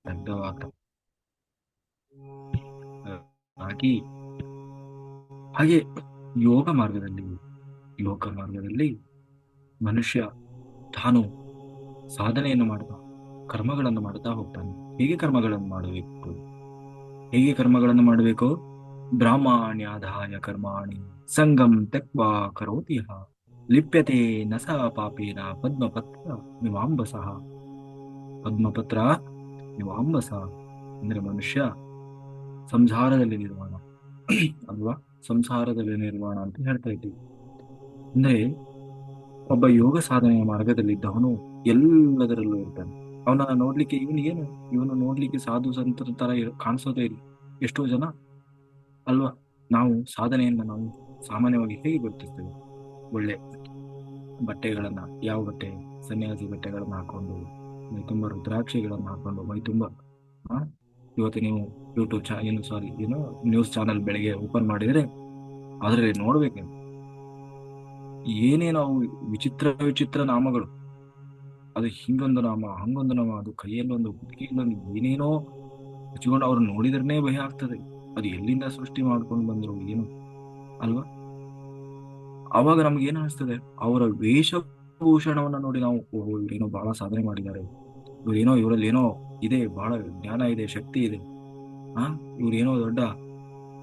ದಗ್ಧವಾಗ್ತ ಆಗಿ ಹಾಗೆ ಯೋಗ ಮಾರ್ಗದಲ್ಲಿ ಯೋಗ ಮಾರ್ಗದಲ್ಲಿ ಮನುಷ್ಯ ತಾನು ಸಾಧನೆಯನ್ನು ಮಾಡ್ತಾ ಕರ್ಮಗಳನ್ನು ಮಾಡ್ತಾ ಹೋಗ್ತಾನೆ. ಹೇಗೆ ಕರ್ಮಗಳನ್ನು ಮಾಡಬೇಕು? ಹೇಗೆ ಕರ್ಮಗಳನ್ನು ಮಾಡಬೇಕು? ಬ್ರಾಹ್ಮಣ್ಯಾಧಾಯ ಕರ್ಮಾಣಿ ಸಂಗಂ ತ್ಯಕ್ವಾ ಕರೋತಿ ಯಃ ಲಿಪ್ಯತೆ ನ ಸ ಪಾಪೇನ ಪದ್ಮಪತ್ರ ನಿವಾಂಬಸಃ. ಪದ್ಮಪತ್ರ ನಿವಾಂಬಸ ಅಂದ್ರೆ ಮನುಷ್ಯ ಸಂಸಾರದಲ್ಲಿ ನಿರ್ವಾಣ ಅಲ್ವಾ? ಸಂಸಾರದಲ್ಲಿ ನಿರ್ವಾಣ ಅಂತ ಹೇಳ್ತಾ ಇದ್ದೀವಿ. ಅಂದ್ರೆ ಒಬ್ಬ ಯೋಗ ಸಾಧನೆಯ ಮಾರ್ಗದಲ್ಲಿದ್ದವನು ಎಲ್ಲದರಲ್ಲೂ ಇರ್ತಾನೆ. ಅವನನ್ನ ನೋಡ್ಲಿಕ್ಕೆ ಇವನು ನೋಡ್ಲಿಕ್ಕೆ ಸಾಧು ಸಂತರ ತರ ಕಾಣಿಸೋದೇ ಇಲ್ಲ ಎಷ್ಟೋ ಜನ, ಅಲ್ವಾ? ಸಾಧನೆಯನ್ನ ನಾವು ಸಾಮಾನ್ಯವಾಗಿ ಹೇಗೆ ಗುರುತಿಸ್ತೇವೆ? ಒಳ್ಳೆ ಬಟ್ಟೆಗಳನ್ನ, ಯಾವ ಬಟ್ಟೆ? ಸನ್ಯಾಸಿ ಬಟ್ಟೆಗಳನ್ನ ಹಾಕೊಂಡು, ಮೈ ತುಂಬ ರುದ್ರಾಕ್ಷಿಗಳನ್ನ ಹಾಕೊಂಡು, ಮೈ ತುಂಬ ಆ, ಇವತ್ತು ನೀವು ಯೂಟ್ಯೂಬ್ ಏನು ನ್ಯೂಸ್ ಚಾನೆಲ್ ಬೆಳಿಗ್ಗೆ ಓಪನ್ ಮಾಡಿದ್ರೆ ಅದರಲ್ಲಿ ನೋಡ್ಬೇಕು ನೀವು, ಏನೇನೋ ಅವು ವಿಚಿತ್ರ ವಿಚಿತ್ರ ನಾಮಗಳು. ಅದು ಹಿಂಗೊಂದು ನಾಮ, ಹಂಗೊಂದು ನಾಮ, ಅದು ಕೈಯಲ್ಲೊಂದು ಕುತ್ತಿಗೆಯಲ್ಲೊಂದು ಏನೇನೋ ಹಚ್ಕೊಂಡು ಅವ್ರು ನೋಡಿದ್ರೇ ಭಯ ಆಗ್ತದೆ. ಅದು ಎಲ್ಲಿಂದ ಸೃಷ್ಟಿ ಮಾಡ್ಕೊಂಡು ಬಂದ್ರು ಏನು, ಅಲ್ವಾ? ಅವಾಗ ನಮ್ಗೆ ಏನ್ ಅನಿಸ್ತದೆ? ಅವರ ವೇಷಭೂಷಣವನ್ನ ನೋಡಿ ನಾವು, ಓಹೋ, ಇವ್ರೇನೋ ಬಹಳ ಸಾಧನೆ ಮಾಡಿದ್ದಾರೆ, ಇವರಲ್ಲಿ ಏನೋ ಇದೆ, ಬಹಳ ಜ್ಞಾನ ಇದೆ, ಶಕ್ತಿ ಇದೆ. ಆ ಇವ್ರೇನೋ ದೊಡ್ಡ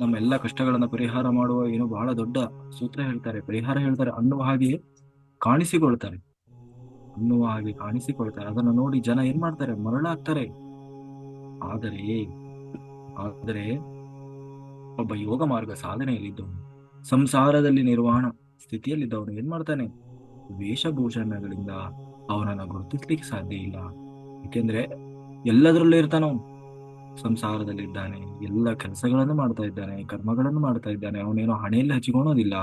ನಮ್ಮ ಕಷ್ಟಗಳನ್ನ ಪರಿಹಾರ ಮಾಡುವ ಏನೋ ಬಹಳ ದೊಡ್ಡ ಸೂತ್ರ ಹೇಳ್ತಾರೆ, ಪರಿಹಾರ ಹೇಳ್ತಾರೆ ಅನ್ನುವ ಹಾಗೆ ಕಾಣಿಸಿಕೊಳ್ತಾರೆ. ಅದನ್ನು ನೋಡಿ ಜನ ಏನ್ ಮಾಡ್ತಾರೆ? ಮರಳಾಗ್ತಾರೆ. ಆದರೆ ಆದರೆ ಒಬ್ಬ ಯೋಗ ಮಾರ್ಗ ಸಾಧನೆಯಲ್ಲಿದ್ದವನು, ಸಂಸಾರದಲ್ಲಿ ನಿರ್ವಾಣ ಸ್ಥಿತಿಯಲ್ಲಿದ್ದವನು ಏನ್ ಮಾಡ್ತಾನೆ? ವೇಷಭೂಷಣಗಳಿಂದ ಅವನನ್ನ ಗುರುತಿಸ್ಲಿಕ್ಕೆ ಸಾಧ್ಯ ಇಲ್ಲ. ಏಕೆಂದ್ರೆ ಎಲ್ಲದರಲ್ಲೂ ಇರ್ತಾನ ಅವನು. ಸಂಸಾರದಲ್ಲಿದ್ದಾನೆ, ಎಲ್ಲ ಕೆಲಸಗಳನ್ನು ಮಾಡ್ತಾ ಇದ್ದಾನೆ, ಕರ್ಮಗಳನ್ನು ಮಾಡ್ತಾ ಇದ್ದಾನೆ. ಅವನೇನೋ ಹಣೆಯಲ್ಲಿ ಹಚ್ಚಿಕೊಳ್ಳೋದಿಲ್ಲ,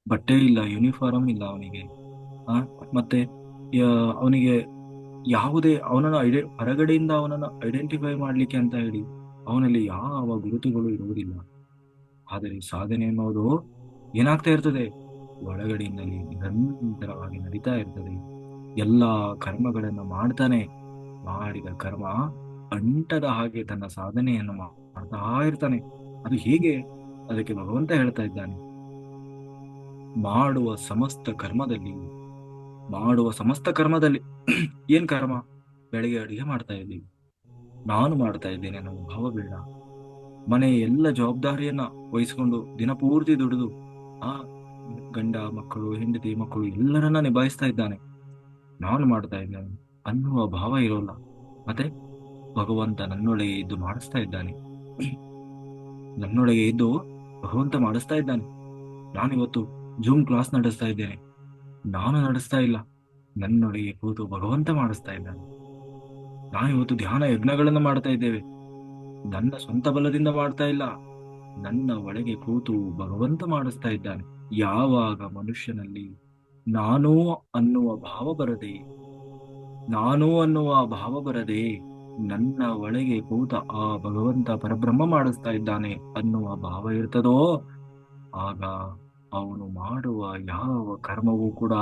ಬಟ್ಟೆ ಇಲ್ಲ, ಯೂನಿಫಾರ್ಮ್ ಇಲ್ಲ ಅವನಿಗೆ. ಆ ಮತ್ತೆ ಅವನಿಗೆ ಯಾವುದೇ ಹೊರಗಡೆಯಿಂದ ಅವನನ್ನ ಐಡೆಂಟಿಫೈ ಮಾಡ್ಲಿಕ್ಕೆ ಅಂತ ಹೇಳಿ ಅವನಲ್ಲಿ ಯಾವ ಗುರುತುಗಳು ಇರುವುದಿಲ್ಲ. ಆದರೆ ಸಾಧನೆ ಅನ್ನೋದು ಏನಾಗ್ತಾ ಇರ್ತದೆ? ಒಳಗಡೆಯಿಂದಲೇ ನಿರಂತರವಾಗಿ ನಡೀತಾ ಇರ್ತದೆ. ಎಲ್ಲಾ ಕರ್ಮಗಳನ್ನು ಮಾಡ್ತಾನೆ. ಮಾಡಿದ ಕರ್ಮ ಅಂಟದ ಹಾಗೆ ತನ್ನ ಸಾಧನೆಯನ್ನು ಮಾಡ್ತಾ ಇರ್ತಾನೆ. ಅದು ಹೇಗೆ? ಅದಕ್ಕೆ ಭಗವಂತ ಹೇಳ್ತಾ ಇದ್ದಾನೆ, ಮಾಡುವ ಸಮಸ್ತ ಕರ್ಮದಲ್ಲಿ ಮಾಡುವ ಸಮಸ್ತ ಕರ್ಮದಲ್ಲಿ ಏನ್ ಕರ್ಮ? ಬೆಳಗ್ಗೆ ಅಡಿಗೆ ಮಾಡ್ತಾ ಇದ್ದೀವಿ, ನಾನು ಮಾಡ್ತಾ ಇದ್ದೇನೆ ಅನ್ನೋ ಭಾವ ಬೇಡ. ಮನೆಯ ಎಲ್ಲ ಜವಾಬ್ದಾರಿಯನ್ನ ವಹಿಸಿಕೊಂಡು ದಿನಪೂರ್ತಿ ದುಡಿದು ಆ ಗಂಡ ಮಕ್ಕಳು, ಹೆಂಡತಿ ಮಕ್ಕಳು ಎಲ್ಲರನ್ನ ನಿಭಾಯಿಸ್ತಾ ಇದ್ದಾನೆ, ನಾನು ಮಾಡ್ತಾ ಇದ್ದೇನೆ ಅನ್ನುವ ಭಾವ ಇರೋಲ್ಲ. ಮತ್ತೆ ಭಗವಂತ ನನ್ನೊಳಗೆ ಇದ್ದು ಮಾಡಿಸ್ತಾ ಇದ್ದಾನೆ, ನನ್ನೊಳಗೆ ಇದ್ದು ಭಗವಂತ ಮಾಡಿಸ್ತಾ ಇದ್ದಾನೆ. ನಾನಿವತ್ತು ಜೂಮ್ ಕ್ಲಾಸ್ ನಡೆಸ್ತಾ ಇದ್ದೇನೆ, ನಾನು ನಡೆಸ್ತಾ ಇಲ್ಲ, ನನ್ನೊಳಗೆ ಕೂತು ಭಗವಂತ ಮಾಡಿಸ್ತಾ ಇದ್ದಾನೆ. ನಾನಿವತ್ತು ಧ್ಯಾನ ಯಜ್ಞಗಳನ್ನು ಮಾಡ್ತಾ ಇದ್ದೇವೆ, ನನ್ನ ಸ್ವಂತ ಬಲದಿಂದ ಮಾಡ್ತಾ ಇಲ್ಲ, ನನ್ನ ಒಳಗೆ ಕೂತು ಭಗವಂತ ಮಾಡಿಸ್ತಾ ಇದ್ದಾನೆ. ಯಾವಾಗ ಮನುಷ್ಯನಲ್ಲಿ ನಾನು ಅನ್ನುವ ಭಾವ ಬರದೆ ನಾನು ಅನ್ನುವ ಭಾವ ಬರದೆ ನನ್ನ ಒಳಗೆ ಕೂತ ಆ ಭಗವಂತ ಪರಬ್ರಹ್ಮ ಮಾಡಿಸ್ತಾ ಇದ್ದಾನೆ ಅನ್ನುವ ಭಾವ ಇರ್ತದೋ, ಆಗ ಅವನು ಮಾಡುವ ಯಾವ ಕರ್ಮವೂ ಕೂಡ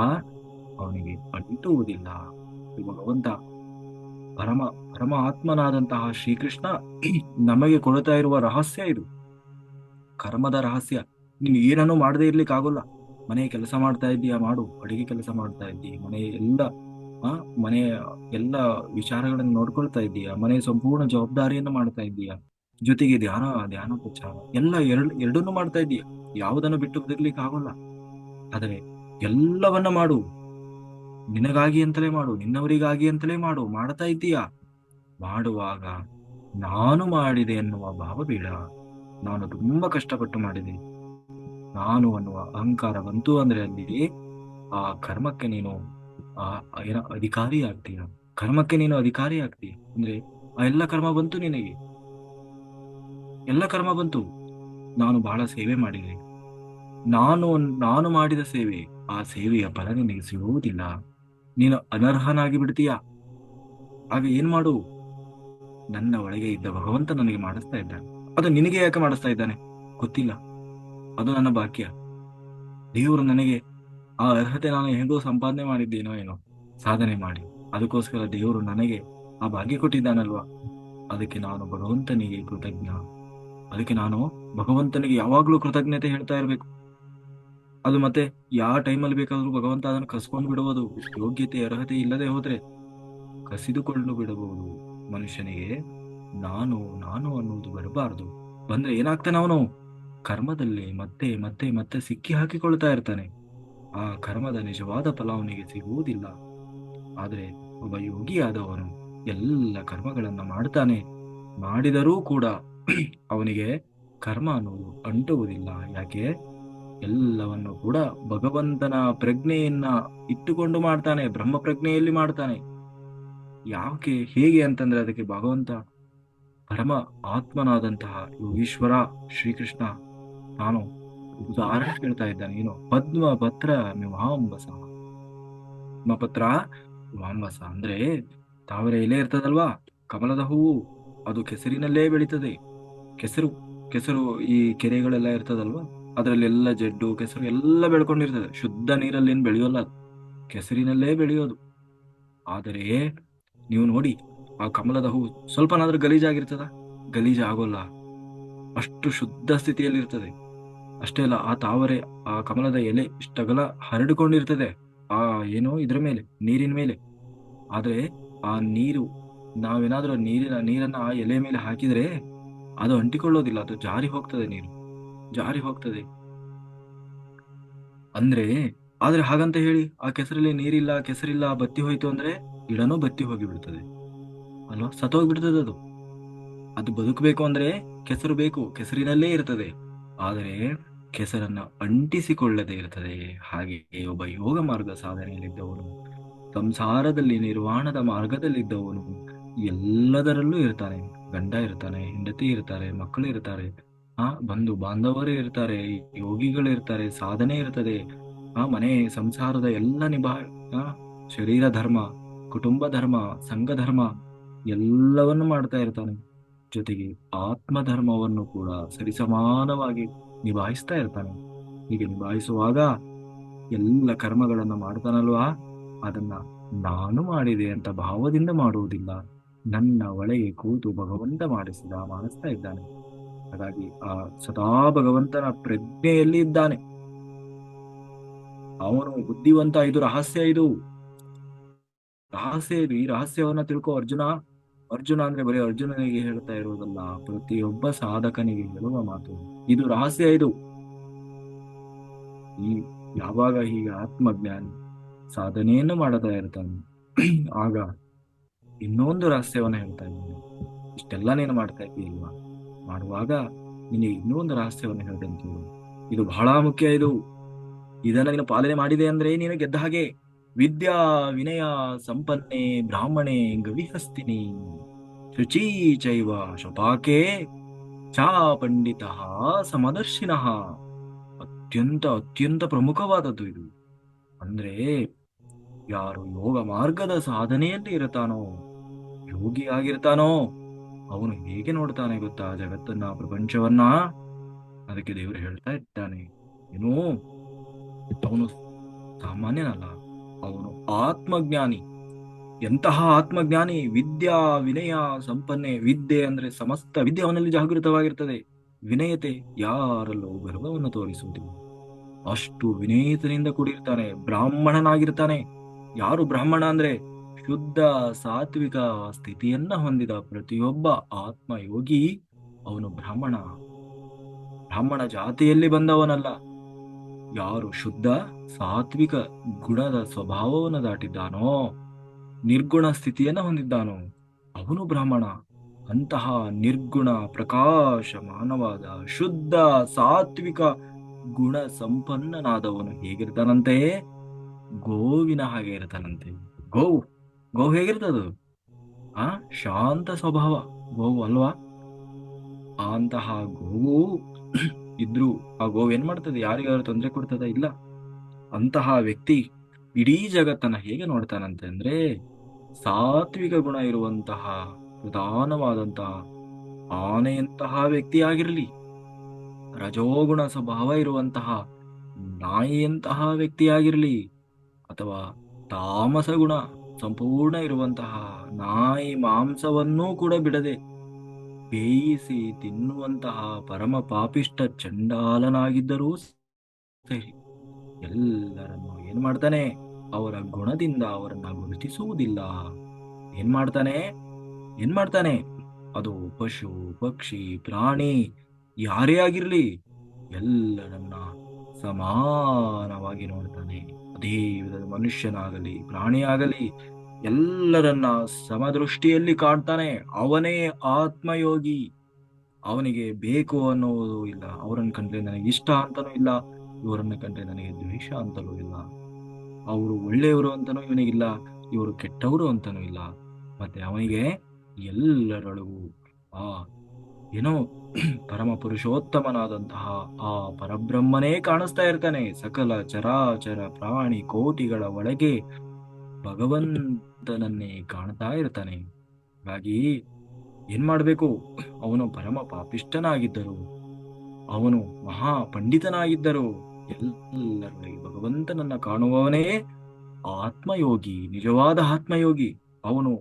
ಅವನಿಗೆ ಅಂಟುವುದಿಲ್ಲ. ಇದು ಭಗವಂತ ಪರಮ ಪರಮ ಆತ್ಮನಾದಂತಹ ಶ್ರೀಕೃಷ್ಣ ನಮಗೆ ಕೊಡ್ತಾ ಇರುವ ರಹಸ್ಯ ಇದು, ಕರ್ಮದ ರಹಸ್ಯ. ನೀನು ಏನನ್ನೂ ಮಾಡದೇ ಇರ್ಲಿಕ್ಕೆ ಆಗೋಲ್ಲ. ಮನೆ ಕೆಲಸ ಮಾಡ್ತಾ ಇದ್ದೀಯಾ, ಮಾಡು. ಅಡಿಗೆ ಕೆಲಸ ಮಾಡ್ತಾ ಇದ್ದೀಯ, ಆ ಮನೆಯ ಎಲ್ಲ ವಿಚಾರಗಳನ್ನು ನೋಡ್ಕೊಳ್ತಾ ಇದ್ದೀಯಾ, ಮನೆಯ ಸಂಪೂರ್ಣ ಜವಾಬ್ದಾರಿಯನ್ನು ಮಾಡ್ತಾ ಇದ್ದೀಯಾ, ಜೊತೆಗೆ ಧ್ಯಾನೋಪಚಾರ ಎಲ್ಲ ಎರಡನ್ನೂ ಮಾಡ್ತಾ ಇದ್ದೀಯ. ಯಾವುದನ್ನು ಬಿಟ್ಟು ಬದಿರ್ಲಿಕ್ಕೆ ಆಗೋಲ್ಲ. ಆದರೆ ಎಲ್ಲವನ್ನ ಮಾಡು, ನಿನಗಾಗಿ ಅಂತಲೇ ಮಾಡು, ನಿನ್ನವರಿಗಾಗಿ ಅಂತಲೇ ಮಾಡು. ಮಾಡ್ತಾ ಇದ್ದೀಯಾ, ಮಾಡುವಾಗ ನಾನು ಮಾಡಿದೆ ಎನ್ನುವ ಭಾವ ಬೇಡ. ನಾನು ತುಂಬಾ ಕಷ್ಟಪಟ್ಟು ಮಾಡಿದೆ, ನಾನು ಅನ್ನುವ ಅಹಂಕಾರ ಬಂತು ಅಂದ್ರೆ ಅಲ್ಲಿ ಆ ಕರ್ಮಕ್ಕೆ ನೀನು ಆ ಅಧಿಕಾರಿ ಆಗ್ತೀಯ. ಕರ್ಮಕ್ಕೆ ನೀನು ಅಧಿಕಾರಿ ಆಗ್ತೀಯ ಅಂದ್ರೆ ಆ ಎಲ್ಲ ಕರ್ಮ ಬಂತು ನಿನಗೆ, ಎಲ್ಲ ಕರ್ಮ ಬಂತು. ನಾನು ಬಹಳ ಸೇವೆ ಮಾಡಿದೆ, ನಾನು ನಾನು ಮಾಡಿದ ಸೇವೆ, ಆ ಸೇವೆಯ ಫಲ ನಿನಗೆ ಸಿಗುವುದಿಲ್ಲ, ನೀನು ಅನರ್ಹನಾಗಿ ಬಿಡ್ತೀಯ. ಆಗ ಏನ್ ಮಾಡು? ನನ್ನ ಒಳಗೆ ಇದ್ದ ಭಗವಂತ ನನಗೆ ಮಾಡಿಸ್ತಾ ಇದ್ದಾನೆ. ಅದು ನಿನಗೆ ಯಾಕೆ ಮಾಡಿಸ್ತಾ ಇದ್ದಾನೆ ಗೊತ್ತಿಲ್ಲ, ಅದು ನನ್ನ ಭಾಗ್ಯ. ದೇವರು ನನಗೆ ಆ ಅರ್ಹತೆ ನಾನು ಹೇಗೋ ಸಂಪಾದನೆ ಮಾಡಿದ್ದೇನೋ ಏನೋ ಸಾಧನೆ ಮಾಡಿ, ಅದಕ್ಕೋಸ್ಕರ ದೇವರು ನನಗೆ ಆ ಭಾಗ್ಯ ಕೊಟ್ಟಿದ್ದಾನಲ್ವಾ, ಅದಕ್ಕೆ ನಾನು ಭಗವಂತನಿಗೆ ಕೃತಜ್ಞ. ಅದಕ್ಕೆ ನಾನು ಭಗವಂತನಿಗೆ ಯಾವಾಗ್ಲೂ ಕೃತಜ್ಞತೆ ಹೇಳ್ತಾ ಇರ್ಬೇಕು. ಅದು ಮತ್ತೆ ಯಾವ ಟೈಮಲ್ಲಿ ಬೇಕಾದ್ರೂ ಭಗವಂತ ಅದನ್ನು ಕಸ್ಕೊಂಡು ಬಿಡಬಹುದು. ಯೋಗ್ಯತೆ ಅರ್ಹತೆ ಇಲ್ಲದೆ ಹೋದ್ರೆ ಕಸಿದುಕೊಂಡು ಬಿಡಬಹುದು. ಮನುಷ್ಯನಿಗೆ ನಾನು ನಾನು ಅನ್ನುವುದು ಬರಬಾರದು. ಬಂದ್ರೆ ಏನಾಗ್ತಾನೆ ಅವನು? ಕರ್ಮದಲ್ಲಿ ಮತ್ತೆ ಮತ್ತೆ ಮತ್ತೆ ಸಿಕ್ಕಿ ಹಾಕಿಕೊಳ್ತಾ ಇರ್ತಾನೆ. ಆ ಕರ್ಮದ ನಿಜವಾದ ಫಲ ಅವನಿಗೆ ಸಿಗುವುದಿಲ್ಲ. ಆದ್ರೆ ಒಬ್ಬ ಯೋಗಿಯಾದವನು ಎಲ್ಲ ಕರ್ಮಗಳನ್ನ ಮಾಡ್ತಾನೆ. ಮಾಡಿದರೂ ಕೂಡ ಅವನಿಗೆ ಕರ್ಮ ಅನ್ನುವುದು ಅಂಟುವುದಿಲ್ಲ. ಯಾಕೆ? ಎಲ್ಲವನ್ನು ಕೂಡ ಭಗವಂತನ ಪ್ರಜ್ಞೆಯನ್ನ ಇಟ್ಟುಕೊಂಡು ಮಾಡ್ತಾನೆ, ಬ್ರಹ್ಮ ಪ್ರಜ್ಞೆಯಲ್ಲಿ ಮಾಡ್ತಾನೆ. ಯಾಕೆ ಹೇಗೆ ಅಂತಂದ್ರೆ ಅದಕ್ಕೆ ಭಗವಂತ ಪರಮ ಆತ್ಮನಾದಂತಹ ಯೋಗೀಶ್ವರ ಶ್ರೀಕೃಷ್ಣ ನಾನು ಉದಾಹರಣೆ ಹೇಳ್ತಾ ಇದ್ದಾನೆ. ಏನು? ಪದ್ಮ ಪತ್ರ ಮೀಮಾಂಬಸ. ಪದ್ಮಪತ್ರ ಮೀಮಾಂಬಸ ಅಂದ್ರೆ ತಾವರೆ ಎಲೆ ಇರ್ತದಲ್ವಾ, ಕಮಲದ ಹೂವು, ಅದು ಕೆಸರಿನಲ್ಲೇ ಬೆಳೀತದೆ. ಕೆಸರು ಕೆಸರು ಈ ಕೆರೆಗಳೆಲ್ಲ ಇರ್ತದಲ್ವಾ, ಅದರಲ್ಲಿ ಎಲ್ಲ ಜಡ್ಡು ಕೆಸರು ಎಲ್ಲ ಬೆಳ್ಕೊಂಡಿರ್ತದೆ. ಶುದ್ಧ ನೀರಲ್ಲಿ ಏನ್ ಬೆಳೆಯೋಲ್ಲ ಅದು, ಕೆಸರಿನಲ್ಲೇ ಬೆಳೆಯೋದು. ಆದರೆ ನೀವು ನೋಡಿ, ಆ ಕಮಲದ ಹೂ ಸ್ವಲ್ಪನಾದ್ರೂ ಗಲೀಜಾಗಿರ್ತದ? ಗಲೀಜ್ ಆಗೋಲ್ಲ, ಅಷ್ಟು ಶುದ್ಧ ಸ್ಥಿತಿಯಲ್ಲಿ ಇರ್ತದೆ. ಅಷ್ಟೇ ಅಲ್ಲ, ಆ ತಾವರೆ, ಆ ಕಮಲದ ಎಲೆ ಇಷ್ಟಗಲ ಹರಡಿಕೊಂಡಿರ್ತದೆ ಆ ಏನೋ ಇದ್ರ ಮೇಲೆ, ನೀರಿನ ಮೇಲೆ. ಆದ್ರೆ ಆ ನೀರು, ನಾವೇನಾದ್ರೂ ನೀರನ್ನ ಆ ಎಲೆ ಮೇಲೆ ಹಾಕಿದ್ರೆ ಅದು ಅಂಟಿಕೊಳ್ಳೋದಿಲ್ಲ, ಅದು ಜಾರಿ ಹೋಗ್ತದೆ, ನೀರು ಜಾರಿ ಹೋಗ್ತದೆ. ಅಂದ್ರೆ ಆದ್ರೆ ಹಾಗಂತ ಹೇಳಿ ಆ ಕೆಸರಲ್ಲಿ ನೀರಿಲ್ಲ, ಕೆಸರಿಲ್ಲ, ಬತ್ತಿ ಹೋಯ್ತು ಅಂದ್ರೆ ಗಿಡನೂ ಬತ್ತಿ ಹೋಗಿ ಬಿಡ್ತದೆ ಅಲ್ವಾ, ಸತ್ತೋಗ್ಬಿಡ್ತದೆ ಅದು. ಅದು ಬದುಕಬೇಕು ಅಂದ್ರೆ ಕೆಸರು ಬೇಕು, ಕೆಸರಿನಲ್ಲೇ ಇರ್ತದೆ. ಆದರೆ ಕೆಸರನ್ನ ಅಂಟಿಸಿಕೊಳ್ಳದೆ ಇರ್ತದೆ. ಹಾಗೆ ಒಬ್ಬ ಯೋಗ ಮಾರ್ಗ ಸಾಧನೆಯಲ್ಲಿದ್ದವನು, ಸಂಸಾರದಲ್ಲಿ ನಿರ್ವಾಣದ ಮಾರ್ಗದಲ್ಲಿದ್ದವನು ಎಲ್ಲದರಲ್ಲೂ ಇರ್ತಾನೆ. ಗಂಡ ಇರ್ತಾನೆ, ಹೆಂಡತಿ ಇರ್ತಾರೆ, ಮಕ್ಕಳು ಇರ್ತಾರೆ, ಬಂಧು ಬಾಂಧವರು ಇರ್ತಾರೆ, ಯೋಗಿಗಳು ಇರ್ತಾರೆ, ಸಾಧನೆ ಇರ್ತದೆ. ಮನೆ ಸಂಸಾರದ ಎಲ್ಲ ಆ ಶರೀರ ಧರ್ಮ, ಕುಟುಂಬ ಧರ್ಮ, ಸಂಘ ಧರ್ಮ ಎಲ್ಲವನ್ನು ಮಾಡ್ತಾ ಇರ್ತಾನೆ. ಜೊತೆಗೆ ಆತ್ಮ ಧರ್ಮವನ್ನು ಕೂಡ ಸರಿಸಮಾನವಾಗಿ ನಿಭಾಯಿಸ್ತಾ ಇರ್ತಾನೆ. ಹೀಗೆ ನಿಭಾಯಿಸುವಾಗ ಎಲ್ಲ ಕರ್ಮಗಳನ್ನ ಮಾಡ್ತಾನಲ್ವಾ, ಅದನ್ನ ನಾನು ಮಾಡಿದೆ ಅಂತ ಭಾವದಿಂದ ಮಾಡುವುದಿಲ್ಲ. ನನ್ನ ಒಳಗೆ ಕೂತು ಭಗವಂತ ಮಾಡಿಸ್ತಾ ಇದ್ದಾನೆ. ಹಾಗಾಗಿ ಆ ಸದಾ ಭಗವಂತನ ಪ್ರಜ್ಞೆಯಲ್ಲಿ ಇದ್ದಾನೆ. ಅವನು ಬುದ್ಧಿವಂತ. ಇದು ರಹಸ್ಯ, ಇದು ರಹಸ್ಯ. ಇದು ಈ ರಹಸ್ಯವನ್ನ ತಿಳ್ಕೊ ಅರ್ಜುನ. ಅರ್ಜುನ ಅಂದ್ರೆ ಬರೀ ಅರ್ಜುನನಿಗೆ ಹೇಳ್ತಾ ಇರುವುದಲ್ಲ, ಪ್ರತಿಯೊಬ್ಬ ಸಾಧಕನಿಗೆ ಹೇಳುವ ಮಾತು. ಇದು ರಹಸ್ಯ. ಇದು ಈ ಯಾವಾಗ ಹೀಗೆ ಆತ್ಮಜ್ಞಾನಿ ಸಾಧನೆಯನ್ನು ಮಾಡತಾ ಇರ್ತಾನೆ, ಆಗ ಇನ್ನೊಂದು ರಹಸ್ಯವನ್ನ ಹೇಳ್ತಾ ಇದ್ದೀನಿ. ಇಷ್ಟೆಲ್ಲ ನೀನು ಮಾಡ್ತಾ ಇದ್ದೀಲ್ವಾ, ಮಾಡುವಾಗ ನಿನಗೆ ಇನ್ನೊಂದು ರಹಸ್ಯವನ್ನು ಹೇಳ್ದಂತ. ಇದು ಬಹಳ ಮುಖ್ಯ. ಇದನ್ನ ನೀನು ಪಾಲನೆ ಮಾಡಿದೆ ಅಂದ್ರೆ ನೀನು ಗೆದ್ದ ಹಾಗೆ. ವಿದ್ಯಾ ವಿನಯ ಸಂಪನ್ನೆ ಬ್ರಾಹ್ಮಣೆ ಗವಿಹಸ್ತಿನಿ ಶುಚಿ ಚೈವ ಶಪಾಕೆ ಚಾ ಪಂಡಿತ ಸಮದರ್ಶಿನಃ. ಅತ್ಯಂತ ಅತ್ಯಂತ ಪ್ರಮುಖವಾದದ್ದು ಇದು. ಅಂದ್ರೆ ಯಾರು ಯೋಗ ಮಾರ್ಗದ ಸಾಧನೆಯಲ್ಲಿ ಇರ್ತಾನೋ, ಯೋಗಿ ಆಗಿರ್ತಾನೋ, ಅವನು ಹೇಗೆ ನೋಡ್ತಾನೆ ಗೊತ್ತಾ ಜಗತ್ತನ್ನ, ಪ್ರಪಂಚವನ್ನ? ಅದಕ್ಕೆ ದೇವರು ಹೇಳ್ತಾ ಇದ್ದಾನೆ, ಏನು, ಅವನು ಸಾಮಾನ್ಯನಲ್ಲ, ಅವನು ಆತ್ಮಜ್ಞಾನಿ. ಎಂತಹ ಆತ್ಮಜ್ಞಾನಿ! ವಿದ್ಯಾ ವಿನಯ ಸಂಪನ್ನೆ. ವಿದ್ಯೆ ಅಂದ್ರೆ ಸಮಸ್ತ ವಿದ್ಯೆ ಅವನಲ್ಲಿ ಜಾಗೃತವಾಗಿರ್ತದೆ. ವಿನಯತೆ, ಯಾರಲ್ಲೂ ಗರ್ವವನ್ನು ತೋರಿಸುವುದಿಲ್ಲ, ಅಷ್ಟು ವಿನಯತೆಯಿಂದ ಕೂಡಿರ್ತಾನೆ, ಬ್ರಾಹ್ಮಣನಾಗಿರ್ತಾನೆ. ಯಾರು ಬ್ರಾಹ್ಮಣ ಅಂದ್ರೆ? ಶುದ್ಧ ಸಾತ್ವಿಕ ಸ್ಥಿತಿಯನ್ನ ಹೊಂದಿದ ಪ್ರತಿಯೊಬ್ಬ ಆತ್ಮಯೋಗಿ ಅವನು ಬ್ರಾಹ್ಮಣ. ಬ್ರಾಹ್ಮಣ ಜಾತಿಯಲ್ಲಿ ಬಂದವನಲ್ಲ. ಯಾರು ಶುದ್ಧ ಸಾತ್ವಿಕ ಗುಣದ ಸ್ವಭಾವವನ್ನು ದಾಟಿದ್ದಾನೋ, ನಿರ್ಗುಣ ಸ್ಥಿತಿಯನ್ನ ಹೊಂದಿದ್ದಾನೋ, ಅವನು ಬ್ರಾಹ್ಮಣ. ಅಂತಹ ನಿರ್ಗುಣ ಪ್ರಕಾಶಮಾನವಾದ ಶುದ್ಧ ಸಾತ್ವಿಕ ಗುಣ ಸಂಪನ್ನನಾದವನು ಹೇಗಿರ್ತಾನಂತೆ? ಗೋವಿನ ಹಾಗೆ ಇರ್ತಾನಂತೆ. ಗೋವು ಗೋವು ಹೇಗಿರ್ತದ? ಆ ಶಾಂತ ಸ್ವಭಾವ ಗೋವು ಅಲ್ವಾ? ಅಂತಹ ಗೋವು ಇದ್ರು ಆ ಗೋವು ಏನ್ ಮಾಡ್ತದೆ? ಯಾರಿಗಾದ್ರು ತೊಂದರೆ ಕೊಡ್ತದ? ಇಲ್ಲ. ಅಂತಹ ವ್ಯಕ್ತಿ ಇಡೀ ಜಗತ್ತನ್ನ ಹೇಗೆ ನೋಡ್ತಾನಂತೆ ಅಂದ್ರೆ, ಸಾತ್ವಿಕ ಗುಣ ಇರುವಂತಹ ಪ್ರಧಾನವಾದಂತಹ ಆನೆಯಂತಹ ವ್ಯಕ್ತಿಯಾಗಿರ್ಲಿ, ರಜೋಗುಣ ಸ್ವಭಾವ ಇರುವಂತಹ ನಾಯಿಯಂತಹ ವ್ಯಕ್ತಿಯಾಗಿರ್ಲಿ, ಅಥವಾ ತಾಮಸ ಗುಣ ಸಂಪೂರ್ಣ ಇರುವಂತಹ ನಾಯಿ ಮಾಂಸವನ್ನೂ ಕೂಡ ಬಿಡದೆ ಬೇಯಿಸಿ ತಿನ್ನುವಂತಹ ಪರಮ ಪಾಪಿಷ್ಟ ಚಂಡಾಲನಾಗಿದ್ದರೂ ಸರಿ, ಎಲ್ಲರನ್ನು ಏನ್ ಮಾಡ್ತಾನೆ, ಅವರ ಗುಣದಿಂದ ಅವರನ್ನ ಗುರುತಿಸುವುದಿಲ್ಲ. ಏನ್ ಮಾಡ್ತಾನೆ ಅದು ಪಶು ಪಕ್ಷಿ ಪ್ರಾಣಿ ಯಾರೇ ಆಗಿರ್ಲಿ, ಎಲ್ಲರನ್ನ ಸಮಾನವಾಗಿ ನೋಡ್ತಾನೆ. ಅದೇ ವಿಧದ ಮನುಷ್ಯನಾಗಲಿ ಪ್ರಾಣಿಯಾಗಲಿ ಎಲ್ಲರನ್ನ ಸಮದೃಷ್ಟಿಯಲ್ಲಿ ಕಾಣ್ತಾನೆ. ಅವನೇ ಆತ್ಮಯೋಗಿ. ಅವನಿಗೆ ಬೇಕು ಅನ್ನೋದು ಇಲ್ಲ, ಅವರನ್ನು ಕಂಡ್ರೆ ನನಗೆ ಇಷ್ಟ ಅಂತನೂ ಇಲ್ಲ, ಇವರನ್ನ ಕಂಡ್ರೆ ನನಗೆ ದ್ವೇಷ ಅಂತಲೂ ಇಲ್ಲ. ಅವರು ಒಳ್ಳೆಯವರು ಅಂತನೂ ಇವನಿಗಿಲ್ಲ, ಇವರು ಕೆಟ್ಟವರು ಅಂತನೂ ಇಲ್ಲ. ಮತ್ತೆ ಅವನಿಗೆ ಎಲ್ಲರೊಳಗೂ ಆ ಏನೋ ಪರಮ ಪುರುಷೋತ್ತಮನಾದಂತಹ ಆ ಪರಬ್ರಹ್ಮನೇ ಕಾಣಿಸ್ತಾ ಇರ್ತಾನೆ. ಸಕಲ ಚರಾಚರ ಪ್ರಾಣಿ ಕೋಟಿಗಳ ಒಳಗೆ ಭಗವಂತನನ್ನೇ ಕಾಣ್ತಾ ಇರ್ತಾನೆ. ಹಾಗಾಗಿ ಏನ್ ಮಾಡ್ಬೇಕು, ಅವನು ಪರಮ ಪಾಪಿಷ್ಠನಾಗಿದ್ದರು, ಅವನು ಮಹಾ ಪಂಡಿತನಾಗಿದ್ದರು, ಎಲ್ಲರೊಳಗೆ ಭಗವಂತನನ್ನ ಕಾಣುವವನೇ ಆತ್ಮಯೋಗಿ, ನಿಜವಾದ ಆತ್ಮಯೋಗಿ. ಅವನು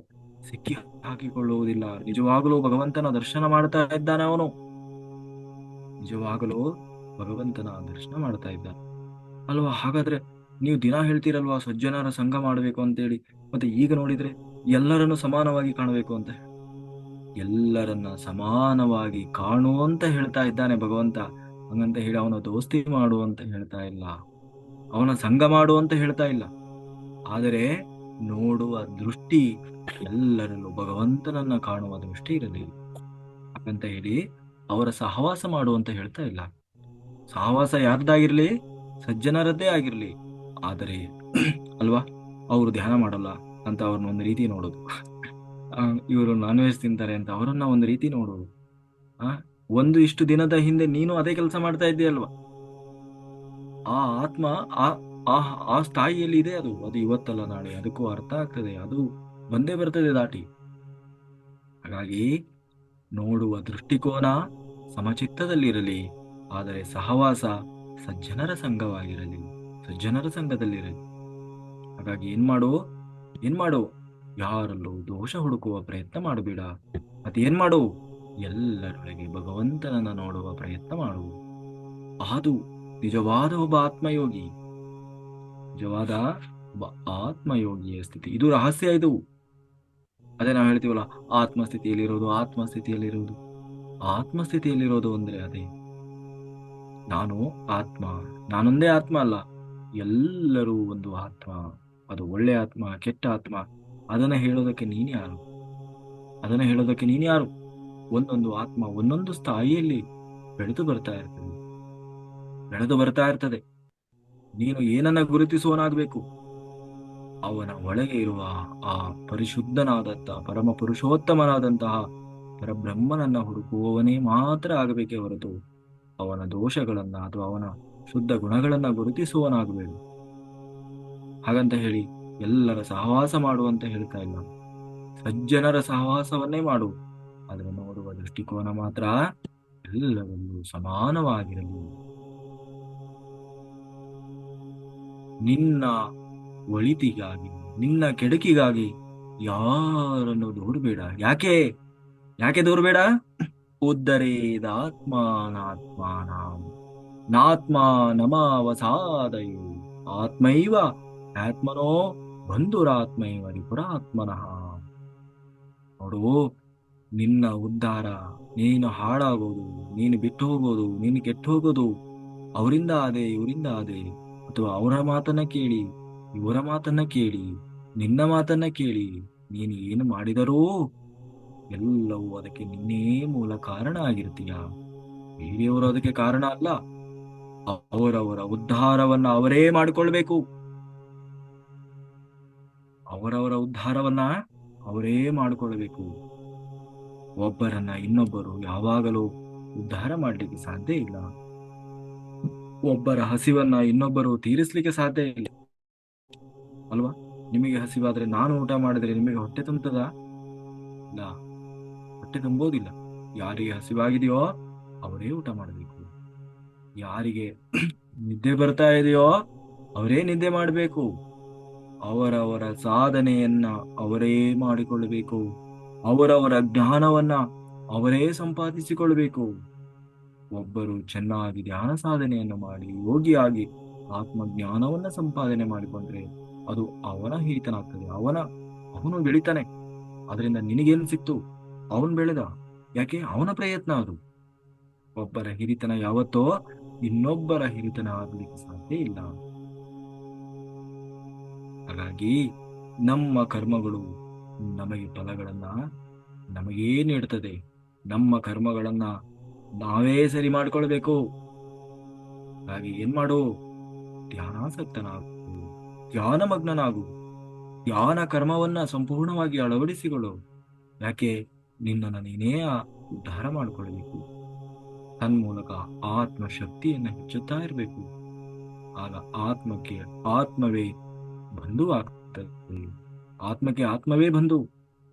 ಸಿಕ್ಕಿ ಹಾಕಿಕೊಳ್ಳುವುದಿಲ್ಲ, ನಿಜವಾಗಲೂ ಭಗವಂತನ ದರ್ಶನ ಮಾಡ್ತಾ ಇದ್ದಾನೆ. ಅವನು ನಿಜವಾಗಲೂ ಭಗವಂತನ ದರ್ಶನ ಮಾಡ್ತಾ ಇದ್ದಾನೆ ಅಲ್ವಾ. ಹಾಗಾದ್ರೆ ನೀವು ದಿನ ಹೇಳ್ತೀರಲ್ವಾ ಸಜ್ಜನರ ಸಂಘ ಮಾಡಬೇಕು ಅಂತೇಳಿ, ಮತ್ತೆ ಈಗ ನೋಡಿದ್ರೆ ಎಲ್ಲರನ್ನು ಸಮಾನವಾಗಿ ಕಾಣಬೇಕು ಅಂತ, ಎಲ್ಲರನ್ನ ಸಮಾನವಾಗಿ ಕಾಣು ಅಂತ ಹೇಳ್ತಾ ಇದ್ದಾನೆ ಭಗವಂತ. ಹಂಗಂತ ಹೇಳಿ ಅವನ ದೋಸ್ತಿ ಮಾಡು ಅಂತ ಹೇಳ್ತಾ ಇಲ್ಲ, ಅವನ ಸಂಘ ಮಾಡು ಅಂತ ಹೇಳ್ತಾ ಇಲ್ಲ. ಆದರೆ ನೋಡುವ ದೃಷ್ಟಿ ಎಲ್ಲರಲ್ಲೂ ಭಗವಂತನನ್ನ ಕಾಣುವ ದೃಷ್ಟಿ ಇರಲಿ. ಹಾಗಂತ ಹೇಳಿ ಅವರ ಸಹವಾಸ ಮಾಡು ಅಂತ ಹೇಳ್ತಾ ಇಲ್ಲ. ಸಹವಾಸ ಯಾರ್ದಾಗಿರ್ಲಿ, ಸಜ್ಜನರದ್ದೇ ಆಗಿರ್ಲಿ. ಆದರೆ ಅಲ್ವಾ, ಅವರು ಧ್ಯಾನ ಮಾಡಲ್ಲ ಅಂತ ಅವ್ರನ್ನ ಒಂದು ರೀತಿ ನೋಡೋದು, ಇವರು ನಾನ್ ವೆಜ್ ತಿಂತಾರೆ ಅಂತ ಅವರನ್ನ ಒಂದು ರೀತಿ ನೋಡೋದು. ಆ ಒಂದು ಇಷ್ಟು ದಿನದ ಹಿಂದೆ ನೀನು ಅದೇ ಕೆಲಸ ಮಾಡ್ತಾ ಇದ್ದೀಯಲ್ವಾ. ಆ ಆತ್ಮ ಆ ಆ ಆ ಸ್ಥಾಯಿಯಲ್ಲಿ ಇದೆ. ಅದು ಅದು ಇವತ್ತಲ್ಲ ನಾಳೆ ಅದಕ್ಕೂ ಅರ್ಥ ಆಗ್ತದೆ, ಅದು ಬಂದೇ ಬರ್ತದೆ ದಾಟಿ. ಹಾಗಾಗಿ ನೋಡುವ ದೃಷ್ಟಿಕೋನ ಸಮಚಿತ್ತದಲ್ಲಿರಲಿ, ಆದರೆ ಸಹವಾಸ ಸಜ್ಜನರ ಸಂಘವಾಗಿರಲಿ, ಸಜ್ಜನರ ಸಂಘದಲ್ಲಿರಲಿ. ಹಾಗಾಗಿ ಏನ್ ಮಾಡು ಯಾರಲ್ಲೂ ದೋಷ ಹುಡುಕುವ ಪ್ರಯತ್ನ ಮಾಡಬೇಡ. ಮತ್ತೇನ್ ಮಾಡು, ಎಲ್ಲರೊಳಗೆ ಭಗವಂತನನ್ನ ನೋಡುವ ಪ್ರಯತ್ನ ಮಾಡು. ಅದು ನಿಜವಾದ ಒಬ್ಬ ಆತ್ಮಯೋಗಿ, ನಿಜವಾದ ಒಬ್ಬ ಆತ್ಮಯೋಗಿಯ ಸ್ಥಿತಿ. ಇದು ರಹಸ್ಯ. ಇದು ಅದೇ ನಾವು ಹೇಳ್ತೀವಲ್ಲ, ಆತ್ಮಸ್ಥಿತಿಯಲ್ಲಿರೋದು ಆತ್ಮಸ್ಥಿತಿಯಲ್ಲಿರೋದು ಆತ್ಮಸ್ಥಿತಿಯಲ್ಲಿರೋದು ಅಂದ್ರೆ ಅದೇ. ನಾನು ಆತ್ಮ, ನಾನೊಂದೇ ಆತ್ಮ ಅಲ್ಲ, ಎಲ್ಲರೂ ಒಂದು ಆತ್ಮ. ಅದು ಒಳ್ಳೆ ಆತ್ಮ ಕೆಟ್ಟ ಆತ್ಮ, ಅದನ್ನ ಹೇಳೋದಕ್ಕೆ ನೀನ್ ಯಾರು? ಒಂದೊಂದು ಆತ್ಮ ಒಂದೊಂದು ಸ್ಥಾಯಿಯಲ್ಲಿ ಬೆಳೆದು ಬರ್ತಾ ಇರ್ತದೆ. ನೀನು ಏನನ್ನ ಗುರುತಿಸುವನಾಗಬೇಕು, ಅವನ ಒಳಗೆ ಇರುವ ಆ ಪರಿಶುದ್ಧನಾದಂತಹ ಪರಮ ಪುರುಷೋತ್ತಮನಾದಂತಹ ಪರಬ್ರಹ್ಮನನ್ನ ಹುಡುಕುವವನೇ ಮಾತ್ರ ಆಗಬೇಕೇ ಹೊರತು ಅವನ ದೋಷಗಳನ್ನ ಅಥವಾ ಅವನ ಶುದ್ಧ ಗುಣಗಳನ್ನ ಗುರುತಿಸುವನಾಗಬೇಕು. ಹಾಗಂತ ಹೇಳಿ ಎಲ್ಲರ ಸಹವಾಸ ಮಾಡುವಂತ ಹೇಳ್ತಾ ಇಲ್ಲ, ಸಜ್ಜನರ ಸಹವಾಸವನ್ನೇ ಮಾಡು. ಅದನ್ನು ನೋಡುವ ದೃಷ್ಟಿಕೋನ ಮಾತ್ರ ಎಲ್ಲರಲ್ಲೂ ಸಮಾನವಾಗಿರಲಿ. ನಿನ್ನ ಒಳಿತಿಗಾಗಿ, ನಿನ್ನ ಕೆಡುಕಿಗಾಗಿ ಯಾರನ್ನು ದೂರಬೇಡ. ಯಾಕೆ ದೂರಬೇಡ? ಉದ್ಧರೇದಾತ್ಮಾನಾತ್ಮಾನ ನಾತ್ಮಾನಮಾವಸಾದಯು ಆತ್ಮೈವ ಆತ್ಮನೋ ಬಂಧುರಾತ್ಮೈವ ರಿಪುರಾತ್ಮನಃ. ನೋಡು, ನಿನ್ನ ಉದ್ಧಾರ, ನೀನು ಹಾಳಾಗೋದು, ನೀನು ಬಿಟ್ಟು ಹೋಗೋದು, ನೀನು ಕೆಟ್ಟು ಹೋಗೋದು ಅವರಿಂದ ಆದೆ ಇವರಿಂದ ಆದೆ, ಅಥವಾ ಅವರ ಮಾತನ್ನ ಕೇಳಿ ಇವರ ಮಾತನ್ನ ಕೇಳಿ ನಿನ್ನ ಮಾತನ್ನ ಕೇಳಿ ನೀನು ಏನು ಮಾಡಿದರೂ ಎಲ್ಲವೂ ಅದಕ್ಕೆ ನಿನ್ನೇ ಮೂಲ ಕಾರಣ ಆಗಿರ್ತೀಯ. ಬೇರೆಯವರು ಅದಕ್ಕೆ ಕಾರಣ ಅಲ್ಲ. ಅವರವರ ಉದ್ಧಾರವನ್ನ ಅವರೇ ಮಾಡಿಕೊಳ್ಬೇಕು. ಅವರವರ ಉದ್ಧಾರವನ್ನ ಅವರೇ ಮಾಡಿಕೊಳ್ಬೇಕು. ಒಬ್ಬರನ್ನ ಇನ್ನೊಬ್ಬರು ಯಾವಾಗಲೂ ಉದ್ಧಾರ ಮಾಡ್ಲಿಕ್ಕೆ ಸಾಧ್ಯ ಇಲ್ಲ. ಒಬ್ಬರ ಹಸಿವನ್ನ ಇನ್ನೊಬ್ಬರು ತೀರಿಸ್ಲಿಕ್ಕೆ ಸಾಧ್ಯ ಇಲ್ಲ ಅಲ್ವಾ. ನಿಮಗೆ ಹಸಿವಾದ್ರೆ ನಾನು ಊಟ ಮಾಡಿದ್ರೆ ನಿಮಗೆ ಹೊಟ್ಟೆ ತುಂಬುತ್ತದ? ಇಲ್ಲ, ಹೊಟ್ಟೆ ತುಂಬೋದಿಲ್ಲ. ಯಾರಿಗೆ ಹಸಿವಾಗಿದೆಯೋ ಅವರೇ ಊಟ ಮಾಡಬೇಕು. ಯಾರಿಗೆ ನಿದ್ದೆ ಬರ್ತಾ ಇದೆಯೋ ಅವರೇ ನಿದ್ದೆ ಮಾಡಬೇಕು. ಅವರವರ ಸಾಧನೆಯನ್ನ ಅವರೇ ಮಾಡಿಕೊಳ್ಳಬೇಕು. ಅವರವರ ಜ್ಞಾನವನ್ನ ಅವರೇ ಸಂಪಾದಿಸಿಕೊಳ್ಬೇಕು. ಒಬ್ಬರು ಚೆನ್ನಾಗಿ ಧ್ಯಾನ ಸಾಧನೆಯನ್ನು ಮಾಡಿ ಯೋಗಿಯಾಗಿ ಆತ್ಮಜ್ಞಾನವನ್ನ ಸಂಪಾದನೆ ಮಾಡಿಕೊಂಡ್ರೆ ಅದು ಅವನ ಹಿರಿತನಾಗ್ತದೆ. ಅವನು ಬೆಳಿತಾನೆ. ಅದರಿಂದ ನಿನಗೇನು ಸಿಕ್ತು? ಅವನು ಬೆಳೆದ. ಯಾಕೆ? ಅವನ ಪ್ರಯತ್ನ ಅದು. ಒಬ್ಬರ ಹಿರಿತನ ಯಾವತ್ತೋ ಇನ್ನೊಬ್ಬರ ಹಿರಿತನ ಆಗ್ಲಿಕ್ಕೆ ಸಾಧ್ಯ ಇಲ್ಲ. ಹಾಗಾಗಿ ನಮ್ಮ ಕರ್ಮಗಳು ನಮಗೆ ಫಲಗಳನ್ನ ನಮಗೇ ನೀಡುತ್ತದೆ. ನಮ್ಮ ಕರ್ಮಗಳನ್ನ ನಾವೇ ಸರಿ ಮಾಡ್ಕೊಳ್ಬೇಕು. ಹಾಗಾಗಿ ಏನ್ ಮಾಡು? ಧ್ಯಾನಾಸಕ್ತನಾಗು, ಧ್ಯಾನಮಗ್ನನಾಗು, ಧ್ಯಾನ ಕರ್ಮವನ್ನ ಸಂಪೂರ್ಣವಾಗಿ ಅಳವಡಿಸಿಕೊಳ್ಳು. ಯಾಕೆ? ನಿನ್ನನ್ನು ನೀನೇ ಉದ್ಧಾರ ಮಾಡಿಕೊಳ್ಬೇಕು. ತನ್ಮೂಲಕ ಆತ್ಮ ಶಕ್ತಿಯನ್ನ ಹೆಚ್ಚುತ್ತಾ ಇರಬೇಕು. ಆಗ ಆತ್ಮವೇ ಬಂಧು ಆಗ್ತದೆ. ಆತ್ಮಕ್ಕೆ ಆತ್ಮವೇ ಬಂಧು.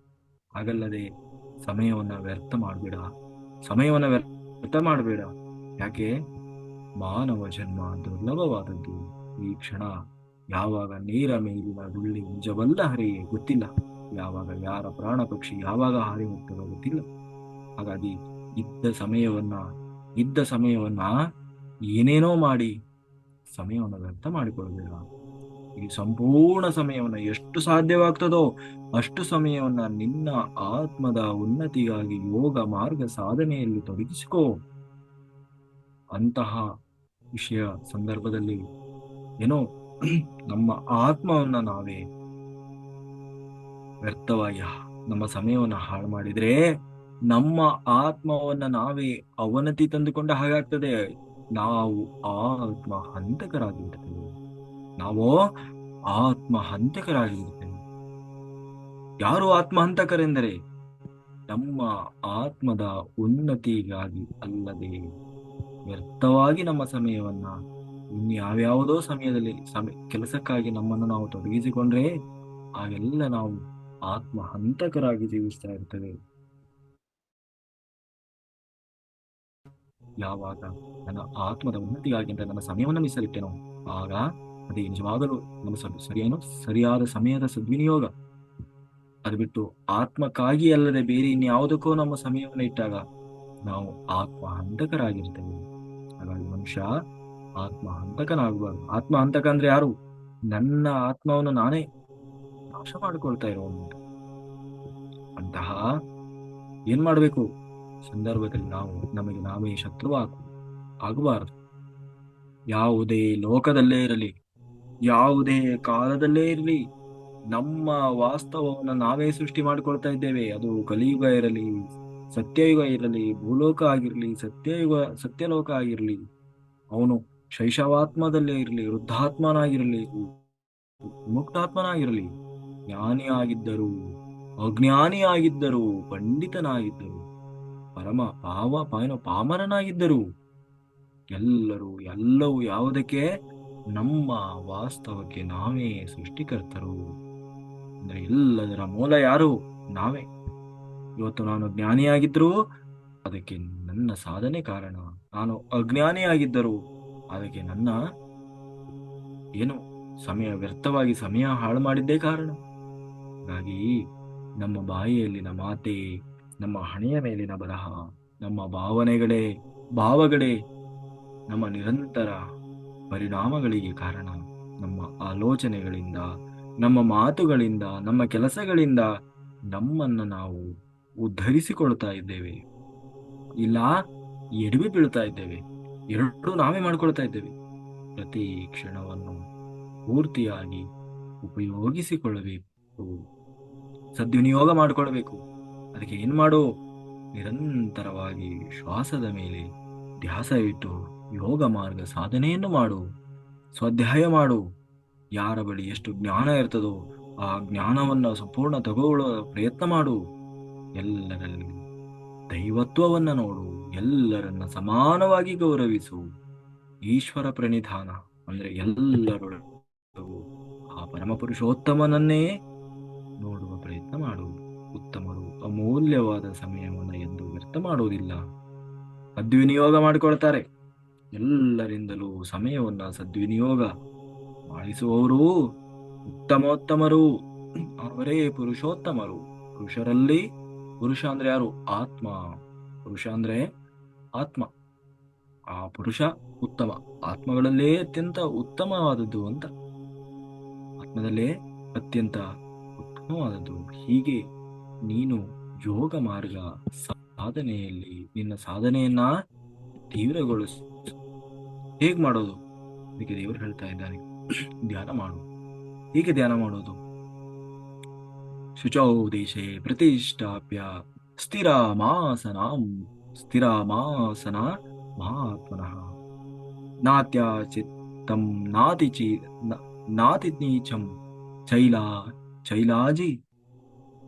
ಹಾಗಲ್ಲದೆ ಸಮಯವನ್ನ ವ್ಯರ್ಥ ಮಾಡಬೇಡ. ಯಾಕೆ? ಮಾನವ ಜನ್ಮ ದುರ್ಲಭವಾದದ್ದು. ಈ ಕ್ಷಣ ಯಾವಾಗ ನೀರ ಮೇಲಿನ ಗುಳ್ಳಿ ನಿಜವಲ್ಲ ಹರಿಯೇ ಗೊತ್ತಿಲ್ಲ. ಯಾವಾಗ ಯಾರ ಪ್ರಾಣ ಪಕ್ಷಿ ಯಾವಾಗ ಹಾರಿ ಹೋಗ್ತದೋ ಗೊತ್ತಿಲ್ಲ. ಹಾಗಾಗಿ ಇದ್ದ ಸಮಯವನ್ನ ಏನೇನೋ ಮಾಡಿ ಸಮಯವನ್ನು ವ್ಯರ್ಥ ಮಾಡಿಕೊಳ್ಳಬೇಡ. ಈ ಸಂಪೂರ್ಣ ಸಮಯವನ್ನ ಎಷ್ಟು ಸಾಧ್ಯವಾಗ್ತದೋ ಅಷ್ಟು ಸಮಯವನ್ನ ನಿನ್ನ ಆತ್ಮದ ಉನ್ನತಿಗಾಗಿ ಯೋಗ ಮಾರ್ಗ ಸಾಧನೆಯಲ್ಲಿ ತೊಡಗಿಸಿಕೋ. ಅಂತಹ ವಿಷಯ ಸಂದರ್ಭದಲ್ಲಿ ಏನೋ ನಮ್ಮ ಆತ್ಮವನ್ನ ನಾವೇ ವ್ಯರ್ಥವಾಗಿ ನಮ್ಮ ಸಮಯವನ್ನ ಹಾಳು ಮಾಡಿದ್ರೆ ನಮ್ಮ ಆತ್ಮವನ್ನ ನಾವೇ ಅವನತಿ ತಂದುಕೊಂಡ ಹಾಗಾಗ್ತದೆ. ನಾವು ಆತ್ಮ ಹಂತಕರಾಗಿರ್ತೇವೆ. ಯಾರು ಆತ್ಮಹಂತಕರೆಂದರೆ ನಮ್ಮ ಆತ್ಮದ ಉನ್ನತಿಗಾಗಿ ಅಲ್ಲದೆ ವ್ಯರ್ಥವಾಗಿ ನಮ್ಮ ಸಮಯವನ್ನ ಇನ್ಯಾವ್ಯಾವುದೋ ಸಮಯದಲ್ಲಿ ಕೆಲಸಕ್ಕಾಗಿ ನಮ್ಮನ್ನು ನಾವು ತೊಡಗಿಸಿಕೊಂಡ್ರೆ ಆಗೆಲ್ಲ ನಾವು ಆತ್ಮಹಂತಕರಾಗಿ ಜೀವಿಸ್ತಾ ಇರ್ತೇವೆ. ಯಾವಾಗ ನನ್ನ ಆತ್ಮದ ಉನ್ನತಿಗಾಗಿ ಅಂತ ನನ್ನ ಸಮಯವನ್ನು ಮೀಸಲಿಟ್ಟೆನೋ ಆಗ ಅದೇ ನಿಜವಾಗಲೂ ನಮ್ಮ ಸರಿಯಾದ ಸಮಯದ ಸದ್ವಿನಿಯೋಗ. ಅದು ಬಿಟ್ಟು ಆತ್ಮಕ್ಕಾಗಿ ಅಲ್ಲದೆ ಬೇರೆ ಇನ್ಯಾವುದಕ್ಕೋ ನಮ್ಮ ಸಮಯವನ್ನು ಇಟ್ಟಾಗ ನಾವು ಆತ್ಮಹಂತಕರಾಗಿರ್ತೇವೆ. ಹಾಗಾಗಿ ಮನುಷ್ಯ ಆತ್ಮಹಂತಕನಾಗಬಾರ್ದು. ಆತ್ಮಹಂತಕ ಅಂದ್ರೆ ಯಾರು? ನನ್ನ ಆತ್ಮವನ್ನು ನಾನೇ ನಾಶ ಮಾಡಿಕೊಳ್ತಾ ಇರೋನು. ಅಂತಹ ಏನ್ ಮಾಡ್ಬೇಕು? ಸಂದರ್ಭದಲ್ಲಿ ನಮಗೆ ನಾವೇ ಶತ್ರು ಆಗಬಾರದು. ಯಾವುದೇ ಲೋಕದಲ್ಲೇ ಇರಲಿ, ಯಾವುದೇ ಕಾಲದಲ್ಲೇ ಇರಲಿ, ನಮ್ಮ ವಾಸ್ತವವನ್ನು ನಾವೇ ಸೃಷ್ಟಿ ಮಾಡಿಕೊಳ್ತಾ ಇದ್ದೇವೆ. ಅದು ಕಲಿಯುಗ ಇರಲಿ, ಸತ್ಯಯುಗ ಇರಲಿ, ಭೂಲೋಕ ಆಗಿರ್ಲಿ, ಸತ್ಯಲೋಕ ಆಗಿರ್ಲಿ, ಅವನು ಶೈಶವಾತ್ಮದಲ್ಲೇ ಇರಲಿ, ವೃದ್ಧಾತ್ಮನಾಗಿರಲಿ, ಮುಕ್ತಾತ್ಮನಾಗಿರಲಿ, ಜ್ಞಾನಿ ಆಗಿದ್ದರು, ಅಜ್ಞಾನಿ ಆಗಿದ್ದರು, ಪಂಡಿತನಾಗಿದ್ದರು, ಪಾಮರನಾಗಿದ್ದರು, ಎಲ್ಲವೂ ಯಾವುದಕ್ಕೆ? ನಮ್ಮ ವಾಸ್ತವಕ್ಕೆ ನಾವೇ ಸೃಷ್ಟಿಕರ್ತರು. ಅಂದ್ರೆ ಎಲ್ಲದರ ಮೂಲ ಯಾರು? ನಾವೇ. ಇವತ್ತು ನಾನು ಜ್ಞಾನಿಯಾಗಿದ್ರು ಅದಕ್ಕೆ ನನ್ನ ಸಾಧನೆ ಕಾರಣ. ನಾನು ಅಜ್ಞಾನಿಯಾಗಿದ್ದರು ಅದಕ್ಕೆ ನನ್ನ ವ್ಯರ್ಥವಾಗಿ ಸಮಯ ಹಾಳು ಮಾಡಿದ್ದೇ ಕಾರಣ. ಹಾಗಾಗಿ ನಮ್ಮ ಬಾಯಿಯಲ್ಲಿನ ಮಾತೆ, ನಮ್ಮ ಹಣೆಯ ಮೇಲಿನ ಬರಹ, ನಮ್ಮ ಭಾವಗಳೇ ನಮ್ಮ ನಿರಂತರ ಪರಿಣಾಮಗಳಿಗೆ ಕಾರಣ. ನಮ್ಮ ಆಲೋಚನೆಗಳಿಂದ, ನಮ್ಮ ಮಾತುಗಳಿಂದ, ನಮ್ಮ ಕೆಲಸಗಳಿಂದ ನಮ್ಮನ್ನು ನಾವು ಉದ್ಧರಿಸಿಕೊಳ್ತಾ ಇದ್ದೇವೆ, ಇಲ್ಲ ಎಡವಿ ಬೀಳ್ತಾ ಇದ್ದೇವೆ. ಎರಡೂ ನಾವೇ ಮಾಡ್ಕೊಳ್ತಾ ಇದ್ದೇವೆ. ಪ್ರತಿ ಕ್ಷಣವನ್ನು ಪೂರ್ತಿಯಾಗಿ ಉಪಯೋಗಿಸಿಕೊಳ್ಳಬೇಕು, ಸದ್ವಿನಿಯೋಗ ಮಾಡಿಕೊಳ್ಬೇಕು. ಅದಕ್ಕೆ ಏನ್ ಮಾಡು? ನಿರಂತರವಾಗಿ ಶ್ವಾಸದ ಮೇಲೆ ಧ್ಯಾಸ ಇಟ್ಟು ಯೋಗ ಮಾರ್ಗ ಸಾಧನೆಯನ್ನು ಮಾಡು, ಸ್ವಾಧ್ಯಾಯ ಮಾಡು. ಯಾರ ಬಳಿ ಎಷ್ಟು ಜ್ಞಾನ ಇರ್ತದೋ ಆ ಜ್ಞಾನವನ್ನು ಸಂಪೂರ್ಣ ತಗೊಳ್ಳೋ ಪ್ರಯತ್ನ ಮಾಡು. ಎಲ್ಲರಲ್ಲಿ ದೈವತ್ವವನ್ನ ನೋಡು, ಎಲ್ಲರನ್ನ ಸಮಾನವಾಗಿ ಗೌರವಿಸು. ಈಶ್ವರ ಪ್ರಣಿಧಾನ ಅಂದ್ರೆ ಎಲ್ಲರೊಳಗೂ ಆ ಪರಮ ಪುರುಷೋತ್ತಮನನ್ನೇ ನೋಡುವ ಪ್ರಯತ್ನ ಮಾಡು. ಉತ್ತಮರು ಅಮೂಲ್ಯವಾದ ಸಮಯವನ್ನು ಎಂದು ವ್ಯರ್ಥ ಮಾಡುವುದಿಲ್ಲ, ಸದ್ವಿನಿಯೋಗ ಮಾಡಿಕೊಳ್ತಾರೆ. ಎಲ್ಲರಿಂದಲೂ ಸಮಯವನ್ನ ಸದ್ವಿನಿಯೋಗ ಮಾಡಿಸುವವರು ಉತ್ತಮೋತ್ತಮರು ಅವರೇ ಪುರುಷೋತ್ತಮರು. ಪುರುಷರಲ್ಲಿ ಪುರುಷ ಅಂದ್ರೆ ಯಾರು? ಆತ್ಮ. ಪುರುಷ ಅಂದ್ರೆ ಆತ್ಮ. ಆ ಪುರುಷ ಉತ್ತಮ. ಆತ್ಮಗಳಲ್ಲೇ ಅತ್ಯಂತ ಉತ್ತಮವಾದದ್ದು ಅಂತ. ಆತ್ಮದಲ್ಲೇ ಅತ್ಯಂತ ಉತ್ತಮವಾದದ್ದು. ಹೀಗೆ ನೀನು ಯೋಗ ಮಾರ್ಗ ಸಾಧನೆಯಲ್ಲಿ ನಿನ್ನ ಸಾಧನೆಯನ್ನ ತೀವ್ರಗೊಳಿಸು. ಹೇಗ್ ಮಾಡೋದು? ಅದಕ್ಕೆ ದೇವರು ಹೇಳ್ತಾ ಇದ್ದಾನೆ, ಧ್ಯಾನ ಮಾಡು. ಹೇಗೆ ಧ್ಯಾನ ಮಾಡೋದು? ಶುಚೌ ದೇಶೆ ಪ್ರತಿಷ್ಠಾಪ್ಯ ಸ್ಥಿರಮಾಸನಾಂ ಸ್ಥಿರಮಾಸನ ಮಹಾತ್ಮನಃ ನಾತ್ಯಾಚಿತ್ತಂ ನಾತಿಚಿ ನಾತಿ ನೀಚಂ ಚೈಲಾ ಚೈಲಾಜಿ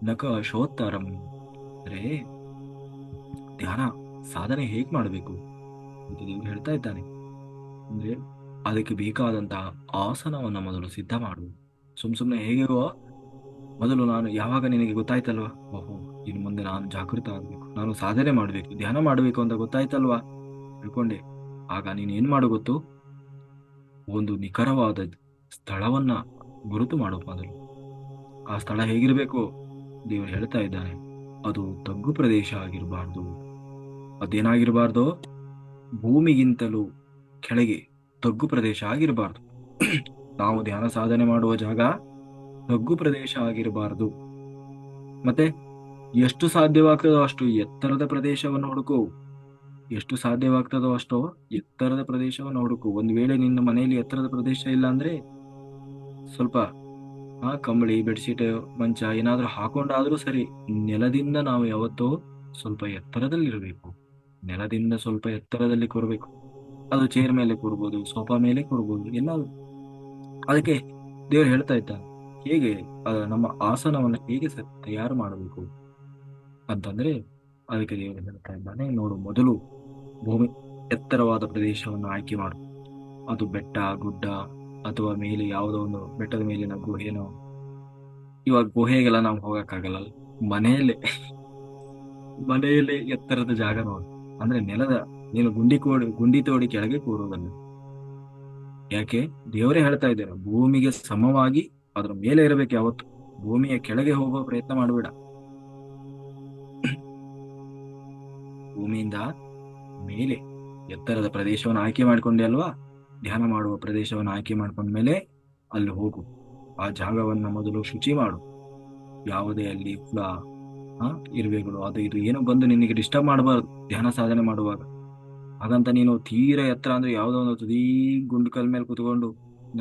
ನಕಶೋತ್ತರಂ. ಅಂದ್ರೆ ಧ್ಯಾನ ಸಾಧನೆ ಹೇಗ್ ಮಾಡಬೇಕು ಅಂತ ದೇವರು ಹೇಳ್ತಾ ಇದ್ದಾನೆ. ಅಂದ್ರೆ ಅದಕ್ಕೆ ಬೇಕಾದಂತಹ ಆಸನವನ್ನ ಮೊದಲು ಸಿದ್ಧ ಮಾಡು. ಸುಮ್ನೆ ಹೇಗೋ ಮೊದಲು ನಾನು ಯಾವಾಗ ನಿನಗೆ ಗೊತ್ತಾಯ್ತಲ್ವಾ, ಓಹೋ ಇನ್ನು ಮುಂದೆ ನಾನು ಜಾಗೃತ ಆಗ್ಬೇಕು, ನಾನು ಸಾಧನೆ ಮಾಡ್ಬೇಕು, ಧ್ಯಾನ ಮಾಡ್ಬೇಕು ಅಂತ ಗೊತ್ತಾಯ್ತಲ್ವಾ, ತಿಳ್ಕೊಂಡೆ. ಆಗ ನೀನ್ ಏನ್ ಮಾಡು ಗೊತ್ತು? ಒಂದು ನಿಖರವಾದ ಸ್ಥಳವನ್ನ ಗುರುತು ಮಾಡು ಮೊದಲು. ಆ ಸ್ಥಳ ಹೇಗಿರ್ಬೇಕು? ದೇವರು ಹೇಳ್ತಾ ಇದ್ದಾನೆ, ಅದು ತಗ್ಗು ಪ್ರದೇಶ ಆಗಿರಬಾರ್ದು. ಅದೇನಾಗಿರಬಾರ್ದು? ಭೂಮಿಗಿಂತಲೂ ಕೆಳಗೆ ತಗ್ಗು ಪ್ರದೇಶ ಆಗಿರಬಾರ್ದು. ನಾವು ಧ್ಯಾನ ಸಾಧನೆ ಮಾಡುವ ಜಾಗ ತಗ್ಗು ಪ್ರದೇಶ ಆಗಿರಬಾರ್ದು. ಮತ್ತೆ ಎಷ್ಟು ಸಾಧ್ಯವಾಗ್ತದೋ ಅಷ್ಟು ಎತ್ತರದ ಪ್ರದೇಶವನ್ನು ಹುಡುಕು. ಎಷ್ಟು ಸಾಧ್ಯವಾಗ್ತದೋ ಅಷ್ಟೋ ಎತ್ತರದ ಪ್ರದೇಶವನ್ನು ಹುಡುಕು. ಒಂದು ವೇಳೆ ನಿನ್ನ ಮನೆಯಲ್ಲಿ ಎತ್ತರದ ಪ್ರದೇಶ ಇಲ್ಲ ಅಂದ್ರೆ ಸ್ವಲ್ಪ ಕಂಬಳಿ, ಬೆಡ್ಶೀಟ್, ಮಂಚ ಏನಾದ್ರೂ ಹಾಕೊಂಡಾದ್ರೂ ಸರಿ, ನೆಲದಿಂದ ನಾವು ಯಾವತ್ತೋ ಸ್ವಲ್ಪ ಎತ್ತರದಲ್ಲಿರಬೇಕು. ನೆಲದಿಂದ ಸ್ವಲ್ಪ ಎತ್ತರದಲ್ಲಿ ಕೂರಬೇಕು. ಅದು ಚೇರ್ ಮೇಲೆ ಕೂರ್ಬೋದು, ಸೋಫಾ ಮೇಲೆ ಕೂರ್ಬೋದು, ಎಲ್ಲಾದ್ರೂ. ಅದಕ್ಕೆ ದೇವರು ಹೇಳ್ತಾ ಇದ್ದ, ಹೇಗೆ ನಮ್ಮ ಆಸನವನ್ನು ಹೇಗೆ ತಯಾರು ಮಾಡಬೇಕು ಅಂತಂದ್ರೆ, ಅದಕ್ಕೆ ದೇವರು ಹೇಳ್ತಾ ಇದ್ದಾನೆ, ನೋಡು, ಮೊದಲು ಭೂಮಿ ಎತ್ತರವಾದ ಪ್ರದೇಶವನ್ನು ಆಯ್ಕೆ ಮಾಡು. ಅದು ಬೆಟ್ಟ, ಗುಡ್ಡ, ಅಥವಾ ಮೇಲೆ ಯಾವುದೋ ಒಂದು ಬೆಟ್ಟದ ಮೇಲಿನ ಗುಹೆನೋ. ಇವಾಗ ಗುಹೆಗೆಲ್ಲ ನಾವು ಹೋಗಕ್ಕಾಗಲ್ಲ. ಮನೆಯಲ್ಲೇ ಮನೆಯಲ್ಲೇ ಎತ್ತರದ ಜಾಗ ನೋಡು. ಅಂದ್ರೆ ನೆಲದ ನೀನು ಗುಂಡಿ ತೋಡಿ ಕೆಳಗೆ ಕೂರುವುದಲ್ಲ. ಯಾಕೆ? ದೇವರೇ ಹೇಳ್ತಾ ಇದ್ದಾರೆ, ಭೂಮಿಗೆ ಸಮವಾಗಿ ಅದ್ರ ಮೇಲೆ ಇರಬೇಕು ಯಾವತ್ತು. ಭೂಮಿಯ ಕೆಳಗೆ ಹೋಗುವ ಪ್ರಯತ್ನ ಮಾಡಬೇಡ. ಭೂಮಿಯಿಂದ ಮೇಲೆ ಎತ್ತರದ ಪ್ರದೇಶವನ್ನು ಆಯ್ಕೆ ಮಾಡ್ಕೊಂಡೆ ಅಲ್ವಾ? ಧ್ಯಾನ ಮಾಡುವ ಪ್ರದೇಶವನ್ನು ಆಯ್ಕೆ ಮಾಡ್ಕೊಂಡ್ಮೇಲೆ ಅಲ್ಲಿ ಹೋಗು. ಆ ಜಾಗವನ್ನ ಮೊದಲು ಶುಚಿ ಮಾಡು. ಯಾವುದೇ ಅಲ್ಲಿ ಹುಳ, ಇರುವೆಗಳು, ಅದು ಇದು ಏನೋ ಬಂದು ನಿನಗೆ ಡಿಸ್ಟರ್ಬ್ ಮಾಡಬಾರ್ದು ಧ್ಯಾನ ಸಾಧನೆ ಮಾಡುವಾಗ. ಹಾಗಂತ ನೀನು ತೀರ ಎತ್ತರ ಅಂದ್ರೆ ಯಾವುದೋ ಒಂದು ತುದೀ ಗುಂಡು ಕಲ್ ಮೇಲೆ ಕುತ್ಕೊಂಡು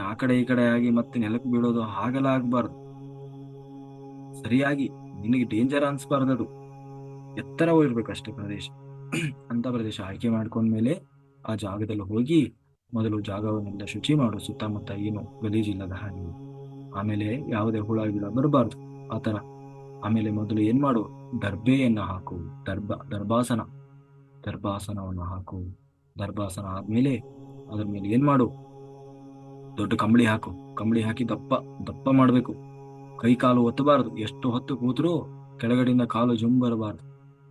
ಆ ಕಡೆ ಈ ಕಡೆ ಆಗಿ ಮತ್ತೆ ನೆಲಕ್ಕೆ ಬೀಳೋದು, ಹಾಗೆಲ್ಲ ಆಗ್ಬಾರ್ದು. ಸರಿಯಾಗಿ ನಿನಗೆ ಡೇಂಜರ್ ಅನ್ಸ್ಬಾರ್ದು. ಅದು ಎತ್ತರವಿರ್ಬೇಕಷ್ಟೇ ಪ್ರದೇಶ. ಅಂತ ಪ್ರದೇಶ ಆಯ್ಕೆ ಮಾಡ್ಕೊಂಡ್ಮೇಲೆ ಆ ಜಾಗದಲ್ಲಿ ಹೋಗಿ ಮೊದಲು ಜಾಗವನ್ನೆಲ್ಲ ಶುಚಿ ಮಾಡು. ಸುತ್ತಮುತ್ತ ಏನು ಗಲೀಜಿಲ್ಲದ ಹಾಗೆ. ಆಮೇಲೆ ಯಾವುದೇ ಹುಳ ಗಿಳ ಬರಬಾರ್ದು ಆತರ. ಆಮೇಲೆ ಮೊದಲು ಏನ್ ಮಾಡು? ದರ್ಬೆಯನ್ನ ಹಾಕು. ದರ್ಭಾಸನ ದರ್ಭಾಸನವನ್ನು ಹಾಕು. ದರ್ಭಾಸನ ಆದ್ಮೇಲೆ ಅದ್ರ ಮೇಲೆ ಏನ್ ಮಾಡು? ದೊಡ್ಡ ಕಂಬಳಿ ಹಾಕು. ಕಂಬಳಿ ಹಾಕಿ ದಪ್ಪ ದಪ್ಪ ಮಾಡ್ಬೇಕು. ಕೈ ಕಾಲು ಒತ್ತಬಾರದು. ಎಷ್ಟು ಹೊತ್ತು ಕೂತ್ರು ಕೆಳಗಡೆಯಿಂದ ಕಾಲು ಜುಮ್ ಬರಬಾರದು.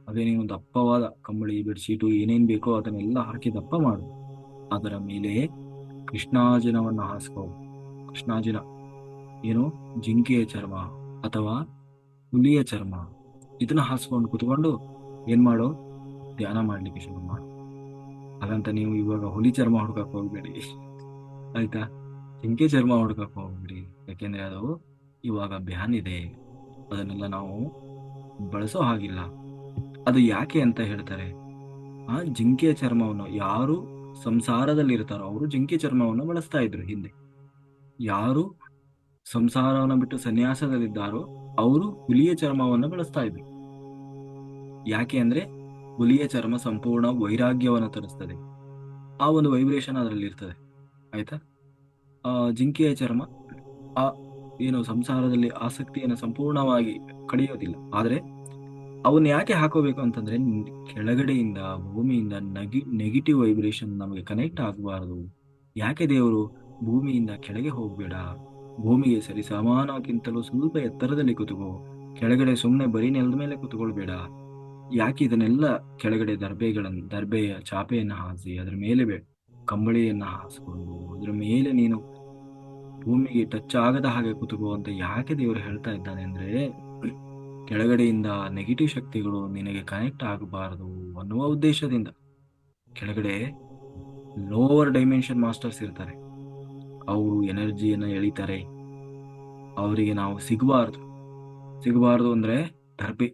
ಅದೇ ನೀನು ದಪ್ಪವಾದ ಕಂಬಳಿ, ಬೆಡ್ಶೀಟು ಏನೇನ್ ಬೇಕೋ ಅದನ್ನೆಲ್ಲ ಹಾಕಿ ದಪ್ಪ ಮಾಡು. ಅದರ ಮೇಲೆ ಕೃಷ್ಣಾಜಿನವನ್ನು ಹಾಸ್ಕೋ. ಕೃಷ್ಣಾಜಿನ ಏನು? ಜಿಂಕೆಯ ಚರ್ಮ ಅಥವಾ ಹುಲಿಯ ಚರ್ಮ, ಇದನ್ನ ಹಾಸ್ಕೊಂಡು ಕುತ್ಕೊಂಡು ಏನ್ ಮಾಡು? ಧ್ಯಾನ ಮಾಡ್ಲಿಕ್ಕೆ ಶುರು ಮಾಡು. ಹಾಗಂತ ನೀವು ಇವಾಗ ಹುಲಿ ಚರ್ಮ ಹುಡ್ಕಕ್ ಹೋಗ್ಬೇಡಿ, ಆಯ್ತಾ? ಜಿಂಕೆ ಚರ್ಮ ಹುಡ್ಕಕ್ ಹೋಗ್ಬೇಡಿ. ಯಾಕೆಂದ್ರೆ ಅದು ಇವಾಗ ಬ್ಯಾನ್ ಇದೆ. ಅದನ್ನೆಲ್ಲ ನಾವು ಬಳಸೋ ಹಾಗಿಲ್ಲ. ಅದು ಯಾಕೆ ಅಂತ ಹೇಳ್ತಾರೆ, ಆ ಜಿಂಕೆಯ ಚರ್ಮವನ್ನು ಯಾರು ಸಂಸಾರದಲ್ಲಿ ಇರ್ತಾರೋ ಅವರು ಜಿಂಕೆ ಚರ್ಮವನ್ನು ಬಳಸ್ತಾ ಇದ್ರು ಹಿಂದೆ. ಯಾರು ಸಂಸಾರವನ್ನು ಬಿಟ್ಟು ಸನ್ಯಾಸದಲ್ಲಿದ್ದಾರೋ ಅವರು ಹುಲಿಯ ಚರ್ಮವನ್ನು ಬಳಸ್ತಾ ಇದ್ರು. ಯಾಕೆ ಅಂದ್ರೆ ಹುಲಿಯ ಚರ್ಮ ಸಂಪೂರ್ಣ ವೈರಾಗ್ಯವನ್ನು ತರಿಸ್ತದೆ. ಆ ಒಂದು ವೈಬ್ರೇಷನ್ ಅದರಲ್ಲಿ ಇರ್ತದೆ, ಆಯ್ತಾ? ಜಿಂಕೆಯ ಚರ್ಮ ಆ ಏನು ಸಂಸಾರದಲ್ಲಿ ಆಸಕ್ತಿಯನ್ನು ಸಂಪೂರ್ಣವಾಗಿ ಕಡಿಯೋದಿಲ್ಲ. ಆದ್ರೆ ಅವನ್ನ ಯಾಕೆ ಹಾಕೋಬೇಕು ಅಂತಂದ್ರೆ, ಕೆಳಗಡೆಯಿಂದ ಭೂಮಿಯಿಂದ ನೆಗೆಟಿವ್ ವೈಬ್ರೇಷನ್ ನಮಗೆ ಕನೆಕ್ಟ್ ಆಗಬಾರದು. ಯಾಕೆ ದೇವರು ಭೂಮಿಯಿಂದ ಕೆಳಗೆ ಹೋಗ್ಬೇಡ, ಭೂಮಿಗೆ ಸರಿ ಸಮಾನಕ್ಕಿಂತಲೂ ಸ್ವಲ್ಪ ಎತ್ತರದಲ್ಲಿ ಕುತ್ಕೋ, ಕೆಳಗಡೆ ಸುಮ್ಮನೆ ಬರೀ ನೆಲದ ಮೇಲೆ ಕುತ್ಕೊಳ್ಬೇಡ. ಯಾಕೆ ಇದನ್ನೆಲ್ಲ ಕೆಳಗಡೆ ದರ್ಬೆಯ ಚಾಪೆಯನ್ನ ಹಾಸಿ ಅದ್ರ ಮೇಲೆ ಕಂಬಳಿಯನ್ನ ಹಾಸ್ಕೊಂಡು ಅದ್ರ ಮೇಲೆ ನೀನು ಭೂಮಿಗೆ ಟಚ್ ಆಗದ ಹಾಗೆ ಕೂತ್ಕೋ ಅಂತ ಯಾಕೆ ದೇವರು ಹೇಳ್ತಾ ಇದ್ದಾನೆ ಅಂದ್ರೆ, ಕೆಳಗಡೆಯಿಂದ ನೆಗೆಟಿವ್ ಶಕ್ತಿಗಳು ನಿನಗೆ ಕನೆಕ್ಟ್ ಆಗಬಾರದು ಅನ್ನುವ ಉದ್ದೇಶದಿಂದ. ಕೆಳಗಡೆ ಲೋವರ್ ಡೈಮೆನ್ಷನ್ ಮಾಸ್ಟರ್ಸ್ ಇರ್ತಾರೆ, ಅವರು ಎನರ್ಜಿಯನ್ನ ಎಳಿತಾರೆ. ಅವರಿಗೆ ನಾವು ಸಿಗಬಾರ್ದು. ಸಿಗಬಾರ್ದು ಅಂದ್ರೆ ದರ್ಬೆ.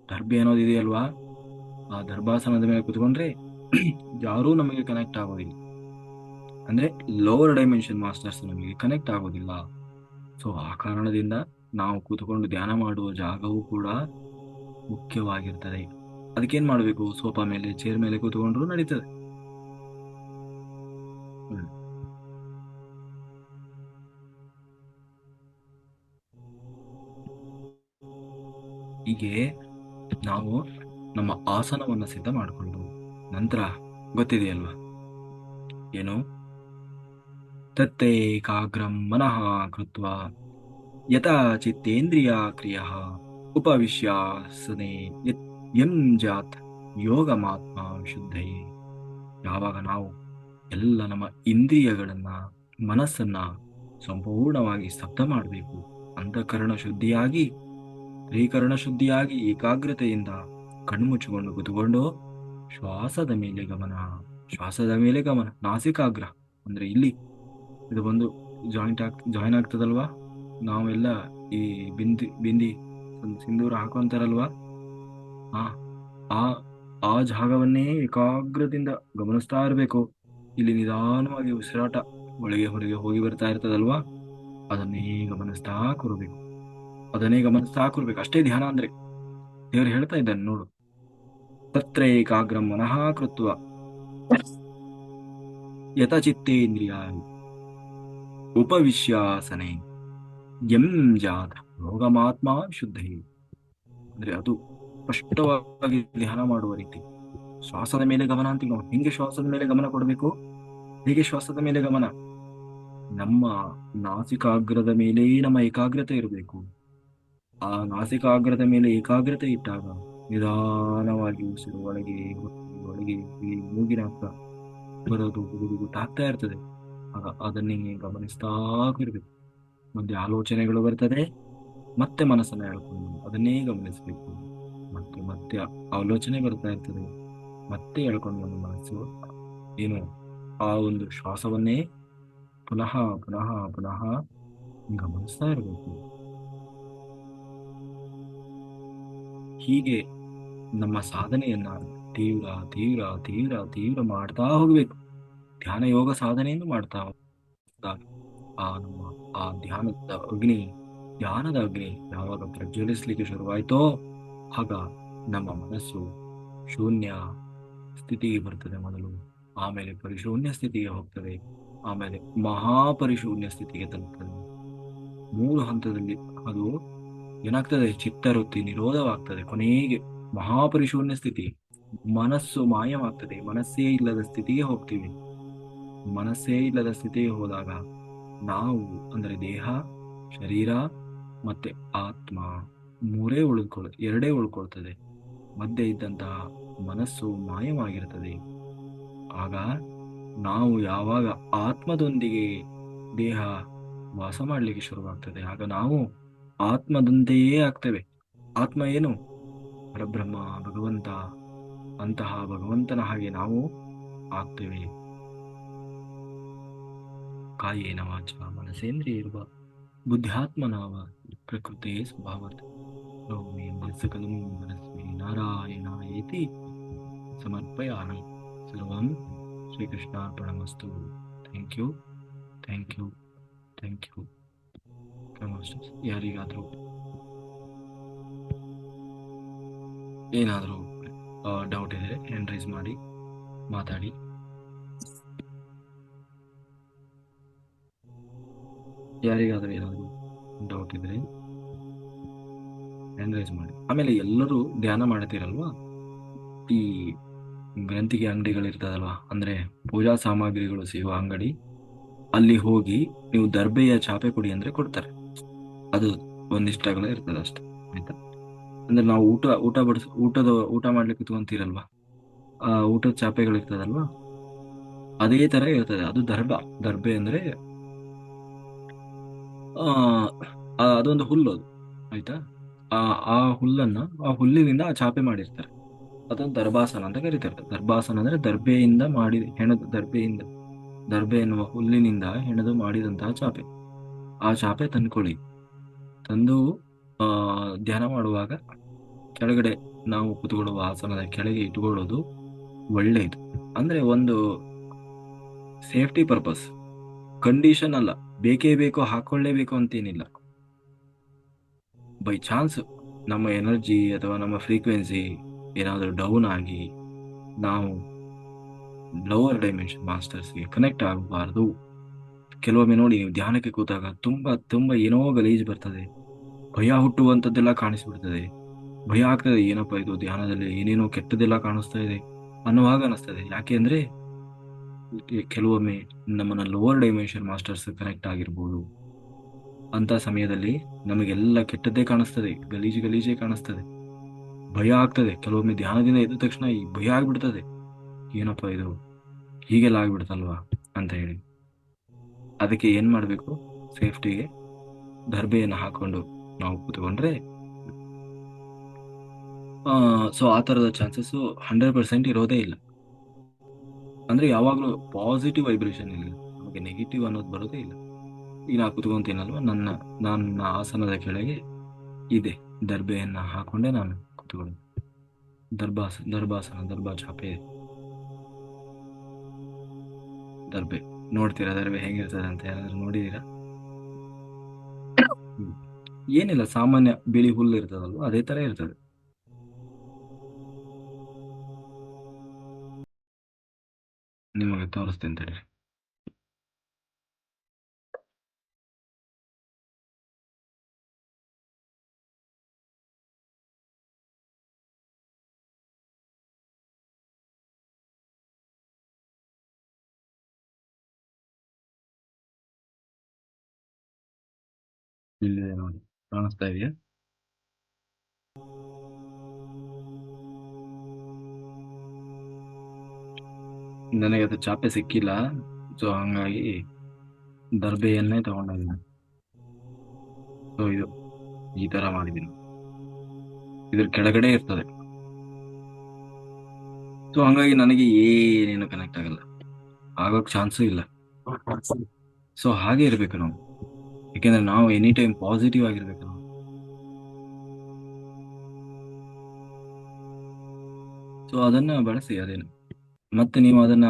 ದರ್ಬೆ ಅನ್ನೋದಿದೆಯಲ್ವಾ, ಆ ದರ್ಭಾಸನದ ಮೇಲೆ ಕುತ್ಕೊಂಡ್ರೆ ಯಾರೂ ನಮಗೆ ಕನೆಕ್ಟ್ ಆಗೋದಿಲ್ಲ. ಅಂದ್ರೆ ಲೋವರ್ ಡೈಮೆನ್ಷನ್ ಮಾಸ್ಟರ್ಸ್ ನಮಗೆ ಕನೆಕ್ಟ್ ಆಗೋದಿಲ್ಲ. ಸೊ ಆ ಕಾರಣದಿಂದ ನಾವು ಕೂತ್ಕೊಂಡು ಧ್ಯಾನ ಮಾಡುವ ಜಾಗವೂ ಕೂಡ ಮುಖ್ಯವಾಗಿರ್ತದೆ. ಅದಕ್ಕೇನ್ ಮಾಡ್ಬೇಕು? ಸೋಫಾ ಮೇಲೆ, ಚೇರ್ ಮೇಲೆ ಕೂತ್ಕೊಂಡ್ರು ನಡೀತದೆ. ಹ್ಮ್. ಹೀಗೆ ನಾವು ನಮ್ಮ ಆಸನವನ್ನ ಸಿದ್ಧ ಮಾಡಿಕೊಂಡು ನಂತರ ಗೊತ್ತಿದೆಯಲ್ವಾ ಏನು? ತತ್ತೇಕಾಗ್ರಂ ಮನಃ ಕೃತ್ವ ಯಥಾ ಚಿತ್ತೇಂದ್ರಿಯ ಕ್ರಿಯ ಉಪವಿಶ್ಯಾಸನೆ ಯಂ ಜಾತ್ ಯೋಗಮಾತ್ಮ ಶುದ್ಧಯೇ. ಯಾವಾಗ ನಾವು ಎಲ್ಲ ನಮ್ಮ ಇಂದ್ರಿಯಗಳನ್ನ, ಮನಸ್ಸನ್ನ ಸಂಪೂರ್ಣವಾಗಿ ಸ್ತಬ್ಧ ಮಾಡಬೇಕು, ಅಂತಃಕರಣ ಶುದ್ಧಿಯಾಗಿ, ತ್ರಿಕರಣ ಶುದ್ಧಿಯಾಗಿ, ಏಕಾಗ್ರತೆಯಿಂದ ಕಣ್ಮುಚ್ಚಿಕೊಂಡು ಕೂತ್ಕೊಂಡು ಶ್ವಾಸದ ಮೇಲೆ ಗಮನ, ಶ್ವಾಸದ ಮೇಲೆ ಗಮನ. ನಾಸಿಕಾಗ್ರ ಅಂದ್ರೆ ಇಲ್ಲಿ ಇದು ಬಂದು ಜಾಯಿನ್ ಆಗ್ತದಲ್ವಾ. ನಾವೆಲ್ಲ ಈ ಬಿಂದಿ ಒಂದು ಸಿಂಧೂರ ಹಾಕೊಂತಾರಲ್ವಾ, ಆ ಆ ಆ ಜಾಗವನ್ನೇ ಏಕಾಗ್ರದಿಂದ ಗಮನಿಸ್ತಾ ಇರಬೇಕು. ಇಲ್ಲಿ ನಿಧಾನವಾಗಿ ಉಸಿರಾಟ ಒಳಗೆ ಹೊರಗೆ ಹೋಗಿ ಬರ್ತಾ ಇರ್ತದಲ್ವಾ, ಅದನ್ನೇ ಗಮನಿಸ್ತಾ ಕೂರಬೇಕು. ಅದನ್ನೇ ಗಮನಿಸ್ತಾ ಕೂರ್ಬೇಕು. ಅಷ್ಟೇ ಧ್ಯಾನ ಅಂದ್ರೆ. ದೇವರು ಹೇಳ್ತಾ ಇದ್ದಾನೆ ನೋಡು, ತತ್ರ ಏಕಾಗ್ರಂ ಮನಃ ಕೃತ್ವ ಯತಚಿತ್ತೇಂದ್ರಿಯ ಉಪವಿಶ್ಯಾಸನೆ ಯಂ ಜಾತ ಯೋಗಮಾತ್ಮ ಶುದ್ಧಿ. ಅಂದ್ರೆ ಅದು ಸ್ಪಷ್ಟವಾಗಿ ಧ್ಯಾನ ಮಾಡುವ ರೀತಿ. ಶ್ವಾಸದ ಮೇಲೆ ಗಮನ ಅಂತೀವಿ ನಾವು. ಹೆಂಗೆ ಶ್ವಾಸದ ಮೇಲೆ ಗಮನ ಕೊಡಬೇಕು? ಹೇಗೆ ಶ್ವಾಸದ ಮೇಲೆ ಗಮನ? ನಮ್ಮ ನಾಸಿಕಾಗ್ರದ ಮೇಲೆ ನಮ್ಮ ಏಕಾಗ್ರತೆ ಇರಬೇಕು. ಆ ನಾಸಿಕಾಗ್ರದ ಮೇಲೆ ಏಕಾಗ್ರತೆ ಇಟ್ಟಾಗ ನಿಧಾನವಾಗಿ ಉಸಿರು ಒಳಗೆ ಒಳಗೆ ಮೂಗಿನ ಹತ್ರ ಬರೋದು ಹೋಗೋದು ಗೊತ್ತಾಗ್ತಾ ಇರ್ತದೆ. ಆಗ ಅದನ್ನೇ ಗಮನಿಸ್ತಾ ಇರ್ಬೇಕು. ಮುಂದೆ ಆಲೋಚನೆಗಳು ಬರ್ತದೆ, ಮತ್ತೆ ಮನಸ್ಸನ್ನ ಹೇಳ್ಕೊಂಡು ಅದನ್ನೇ ಗಮನಿಸ್ಬೇಕು. ಮತ್ತೆ ಮತ್ತೆ ಆಲೋಚನೆ ಬರ್ತಾ ಇರ್ತದೆ, ಮತ್ತೆ ಹೇಳ್ಕೊಂಡು ನಮ್ಮ ಮನಸ್ಸು ಏನು ಆ ಒಂದು ಶ್ವಾಸವನ್ನೇ ಪುನಃ ಪುನಃ ಪುನಃ ಗಮನಿಸ್ತಾ ಇರಬೇಕು. ಹೀಗೆ ನಮ್ಮ ಸಾಧನೆಯನ್ನ ತೀವ್ರ ತೀವ್ರ ತೀವ್ರ ತೀವ್ರ ಮಾಡ್ತಾ ಹೋಗ್ಬೇಕು. ಧ್ಯಾನ ಯೋಗ ಸಾಧನೆಯನ್ನು ಮಾಡ್ತಾ ಹೋದಾಗ ಆ ನಮ್ಮ ಆ ಧ್ಯಾನದ ಅಗ್ನಿ ಯಾವಾಗ ಪ್ರಜ್ವಲಿಸ್ಲಿಕ್ಕೆ ಶುರುವಾಯ್ತೋ ಆಗ ನಮ್ಮ ಮನಸ್ಸು ಶೂನ್ಯ ಸ್ಥಿತಿಗೆ ಬರ್ತದೆ ಮೊದಲು, ಆಮೇಲೆ ಪರಿಶೂನ್ಯ ಸ್ಥಿತಿಗೆ ಹೋಗ್ತದೆ, ಆಮೇಲೆ ಮಹಾಪರಿಶೂನ್ಯ ಸ್ಥಿತಿಗೆ ತಲುಪ್ತದೆ. 3 ಹಂತದಲ್ಲಿ ಅದು ಏನಾಗ್ತದೆ? ಚಿತ್ತವೃತ್ತಿ ನಿರೋಧವಾಗ್ತದೆ. ಕೊನೆಗೆ ಮಹಾಪರಿಶೂನ್ಯ ಸ್ಥಿತಿ, ಮನಸ್ಸು ಮಾಯವಾಗ್ತದೆ. ಮನಸ್ಸೇ ಇಲ್ಲದ ಸ್ಥಿತಿಗೆ ಹೋಗ್ತೀವಿ. ಮನಸ್ಸೇ ಇಲ್ಲದ ಸ್ಥಿತಿಗೆ ಹೋದಾಗ ನಾವು ಅಂದ್ರೆ ದೇಹ, ಶರೀರ ಮತ್ತೆ ಆತ್ಮ ಎರಡೇ ಉಳ್ಕೊಳ್ತದೆ. ಮಧ್ಯೆ ಇದ್ದಂತಹ ಮನಸ್ಸು ಮಾಯವಾಗಿರ್ತದೆ. ಆಗ ನಾವು ಯಾವಾಗ ಆತ್ಮದೊಂದಿಗೆ ದೇಹ ವಾಸ ಮಾಡಲಿಕ್ಕೆ ಶುರುವಾಗ್ತದೆ, ಆಗ ನಾವು ಆತ್ಮದಂತೆಯೇ ಆಗ್ತೇವೆ. ಆತ್ಮ ಏನು? ಪರಬ್ರಹ್ಮ, ಭಗವಂತ. ಅಂತಹ ಭಗವಂತನ ಹಾಗೆ ನಾವು ಆಗ್ತೇವೆ. ಕಾಯೇನ ವಾಚ ಮನಸೇಂದ್ರಿಯರ್ವ ಬುದ್ಧ್ಯಾತ್ಮನಾವ ಪ್ರಕೃತಿ ಸ್ವಭಾವತ್ ಸಕಲಂ ಮನಸ್ಮಿ ನಾರಾಯಣ ಏತಿ ಸಮರ್ಪಯಾಮಿ. ಸರ್ವಂ ಶ್ರೀಕೃಷ್ಣಾರ್ಪಣಮಸ್ತು. Thank you, thank you, thank you. ಯಾರಿಗಾದ್ರೂ ಏನಾದರೂ ಡೌಟ್ ಇದ್ರೆ ಹ್ಯಾಂಡ್ ರೈಸ್ ಮಾಡಿ ಮಾತಾಡಿ. ಯಾರಿಗಾದ್ರೂ ಏನಾದರೂ ಡೌಟ್ ಇದ್ರೆ ಹ್ಯಾಂಡ್ ರೈಸ್ ಮಾಡಿ. ಆಮೇಲೆ ಎಲ್ಲರೂ ಧ್ಯಾನ ಮಾಡ್ತೀರಲ್ವಾ, ಈ ಗ್ರಂಥಿಗೆ ಅಂಗಡಿಗಳಿರ್ತದಲ್ವಾ, ಅಂದ್ರೆ ಪೂಜಾ ಸಾಮಗ್ರಿಗಳು ಸಿಗುವ ಅಂಗಡಿ, ಅಲ್ಲಿ ಹೋಗಿ ನೀವು ದರ್ಬೆಯ ಚಾಪೆ ಕೊಡಿ ಅಂದ್ರೆ ಕೊಡ್ತಾರೆ. ಅದು ಒಂದಿಷ್ಟಾಗಲೇ ಇರ್ತದೆ ಅಷ್ಟೇ, ಆಯ್ತಾ? ಅಂದ್ರೆ ನಾವು ಊಟ ಮಾಡ್ಲಿಕ್ಕೆ ಕುತ್ಕೊಂತೀರಲ್ವಾ, ಆ ಊಟದ ಚಾಪೆಗಳಿರ್ತದಲ್ವಾ, ಅದೇ ತರ ಇರ್ತದೆ. ಅದು ದರ್ಬೆ ಅಂದ್ರೆ ಆ ಅದೊಂದು ಹುಲ್ಲು ಅದು, ಆಯ್ತಾ. ಆ ಆ ಹುಲ್ಲನ್ನ, ಆ ಹುಲ್ಲಿನಿಂದ ಆ ಚಾಪೆ ಮಾಡಿರ್ತಾರೆ. ಅದೊಂದು ದರ್ಭಾಸನ ಅಂತ ಕರೀತಾರೆ. ದರ್ಭಾಸನ ಅಂದ್ರೆ ದರ್ಬೆಯಿಂದ ಮಾಡಿ ಹೆಣದ ದರ್ಬೆಯಿಂದ, ದರ್ಬೆ ಎನ್ನುವ ಹುಲ್ಲಿನಿಂದ ಹೆಣೆದು ಮಾಡಿದಂತಹ ಚಾಪೆ. ಆ ಚಾಪೆ ತಂದ್ಕೊಳ್ಳಿ. ತಂದು ಆ ಧ್ಯಾನ ಮಾಡುವಾಗ ಕೆಳಗಡೆ, ನಾವು ಕುತ್ಕೊಳ್ಳುವ ಆಸನದ ಕೆಳಗೆ ಇಟ್ಕೊಳ್ಳೋದು ಒಳ್ಳೆಯದು. ಅಂದ್ರೆ ಒಂದು ಸೇಫ್ಟಿ ಪರ್ಪಸ್, ಕಂಡೀಷನ್ ಅಲ್ಲ. ಬೇಕೇ ಬೇಕು ಹಾಕೊಳ್ಳೇಬೇಕು ಅಂತೇನಿಲ್ಲ. ಬೈ ಚಾನ್ಸ್ ನಮ್ಮ ಎನರ್ಜಿ ಅಥವಾ ನಮ್ಮ ಫ್ರೀಕ್ವೆನ್ಸಿ ಏನಾದರೂ ಡೌನ್ ಆಗಿ ನಾವು ಲೋವರ್ ಡೈಮೆನ್ಷನ್ ಮಾಸ್ಟರ್ಸ್ಗೆ ಕನೆಕ್ಟ್ ಆಗಬಾರ್ದು. ಕೆಲವೊಮ್ಮೆ ನೋಡಿ, ನೀವು ಧ್ಯಾನಕ್ಕೆ ಕೂತಾಗ ತುಂಬಾ ತುಂಬಾ ಏನೋ ಗಲೀಜು ಬರ್ತದೆ, ಭಯ ಹುಟ್ಟುವಂಥದ್ದೆಲ್ಲ ಕಾಣಿಸ್ಬಿಡ್ತದೆ. ಭಯ ಆಗ್ತದೆ, ಏನಪ್ಪ ಇದು ಧ್ಯಾನದಲ್ಲಿ ಏನೇನೋ ಕೆಟ್ಟದೆಲ್ಲ ಕಾಣಿಸ್ತಾ ಇದೆ ಅನ್ನುವಾಗ ಅನಿಸ್ತದೆ. ಯಾಕೆ ಅಂದ್ರೆ ಕೆಲವೊಮ್ಮೆ ನಮ್ಮನ್ನ ಲೋವರ್ ಡೈಮೆನ್ಷನ್ ಮಾಸ್ಟರ್ಸ್ ಕನೆಕ್ಟ್ ಆಗಿರ್ಬೋದು. ಅಂತ ಸಮಯದಲ್ಲಿ ನಮಗೆಲ್ಲ ಕೆಟ್ಟದ್ದೇ ಕಾಣಿಸ್ತದೆ, ಗಲೀಜು ಗಲೀಜೇ ಕಾಣಿಸ್ತದೆ, ಭಯ ಆಗ್ತದೆ. ಕೆಲವೊಮ್ಮೆ ಧ್ಯಾನದಿಂದ ಎದ್ದ ತಕ್ಷಣ ಈ ಭಯ ಆಗ್ಬಿಡ್ತದೆ, ಏನಪ್ಪ ಇದು ಹೀಗೆಲ್ಲ ಆಗ್ಬಿಡ್ತಲ್ವಾ ಅಂತ ಹೇಳಿ. ಅದಕ್ಕೆ ಏನ್ ಮಾಡ್ಬೇಕು, ಸೇಫ್ಟಿಗೆ ದರ್ಬೆಯನ್ನು ಹಾಕೊಂಡು ನಾವು ಕೂತ್ಕೊಂಡ್ರೆ ಸೊ ಆ ತರದ ಚಾನ್ಸಸ್ 100% ಇರೋದೇ ಇಲ್ಲ. ಅಂದ್ರೆ ಯಾವಾಗಲೂ ಪಾಸಿಟಿವ್ ವೈಬ್ರೇಷನ್ ಇಲ್ಲ, ನಮಗೆ ನೆಗೆಟಿವ್ ಅನ್ನೋದು ಬರೋದೇ ಇಲ್ಲ. ಈಗ ನಾ ಕೂತ್ಕೊಂತೀನಲ್ವ, ನನ್ನ ಆಸನದ ಕೆಳಗೆ ಇದೆ ದರ್ಬೆಯನ್ನ ಹಾಕೊಂಡೆ ನಾನು ಕೂತ್ಕೊಳ್ಳೋದು. ದರ್ಭಾಸನ, ದರ್ಭಾ ಚಾಪೆ, ದರ್ಬೆ. ನೋಡ್ತೀರಾ ದರ್ಬೆ ಹೆಂಗಿರ್ತದೆ ಅಂತ? ಯಾರಾದ್ರೂ ನೋಡಿದೀರಾ? ಹ್ಮ್. ಏನಿಲ್ಲ, ಸಾಮಾನ್ಯ ಬಿಳಿ ಹುಲ್ಲು ಇರ್ತದಲ್ವ, ಅದೇ ತರ ಇರ್ತದೆ. ನಿಮಗೆ ತೋರಿಸ್ತೇನೆ ತಡಿ. ಇಲ್ಲಿದೆ ನೋಡಿ, ಕಾಣಿಸ್ತಾ ಇದೆಯಾ? ನನಗೆ ಅದು ಚಾಪೆ ಸಿಕ್ಕಿಲ್ಲ, ಸೊ ಹಂಗಾಗಿ ದರ್ಬೆಯನ್ನೇ ತಗೊಂಡಿದ್ದೀನಿ. ಸೊ ಇದು ಈ ತರ ಮಾಡಿದ್ದೀನಿ, ಇದ್ರ ಕೆಳಗಡೆ ಇರ್ತದೆ. ಸೊ ಹಂಗಾಗಿ ನನಗೆ ಏನೇನು ಕನೆಕ್ಟ್ ಆಗಲ್ಲ, ಆಗೋಕ್ ಚಾನ್ಸು ಇಲ್ಲ. ಸೊ ಹಾಗೆ ಇರ್ಬೇಕು ನಾವು, ಯಾಕೆಂದ್ರೆ ನಾವು ಎನಿ ಟೈಮ್ ಪಾಸಿಟಿವ್ ಆಗಿರ್ಬೇಕು ನಾವು. ಸೊ ಅದನ್ನ ಬಳಸಿ ಅದೇನು. ಮತ್ತೆ ನೀವು ಅದನ್ನ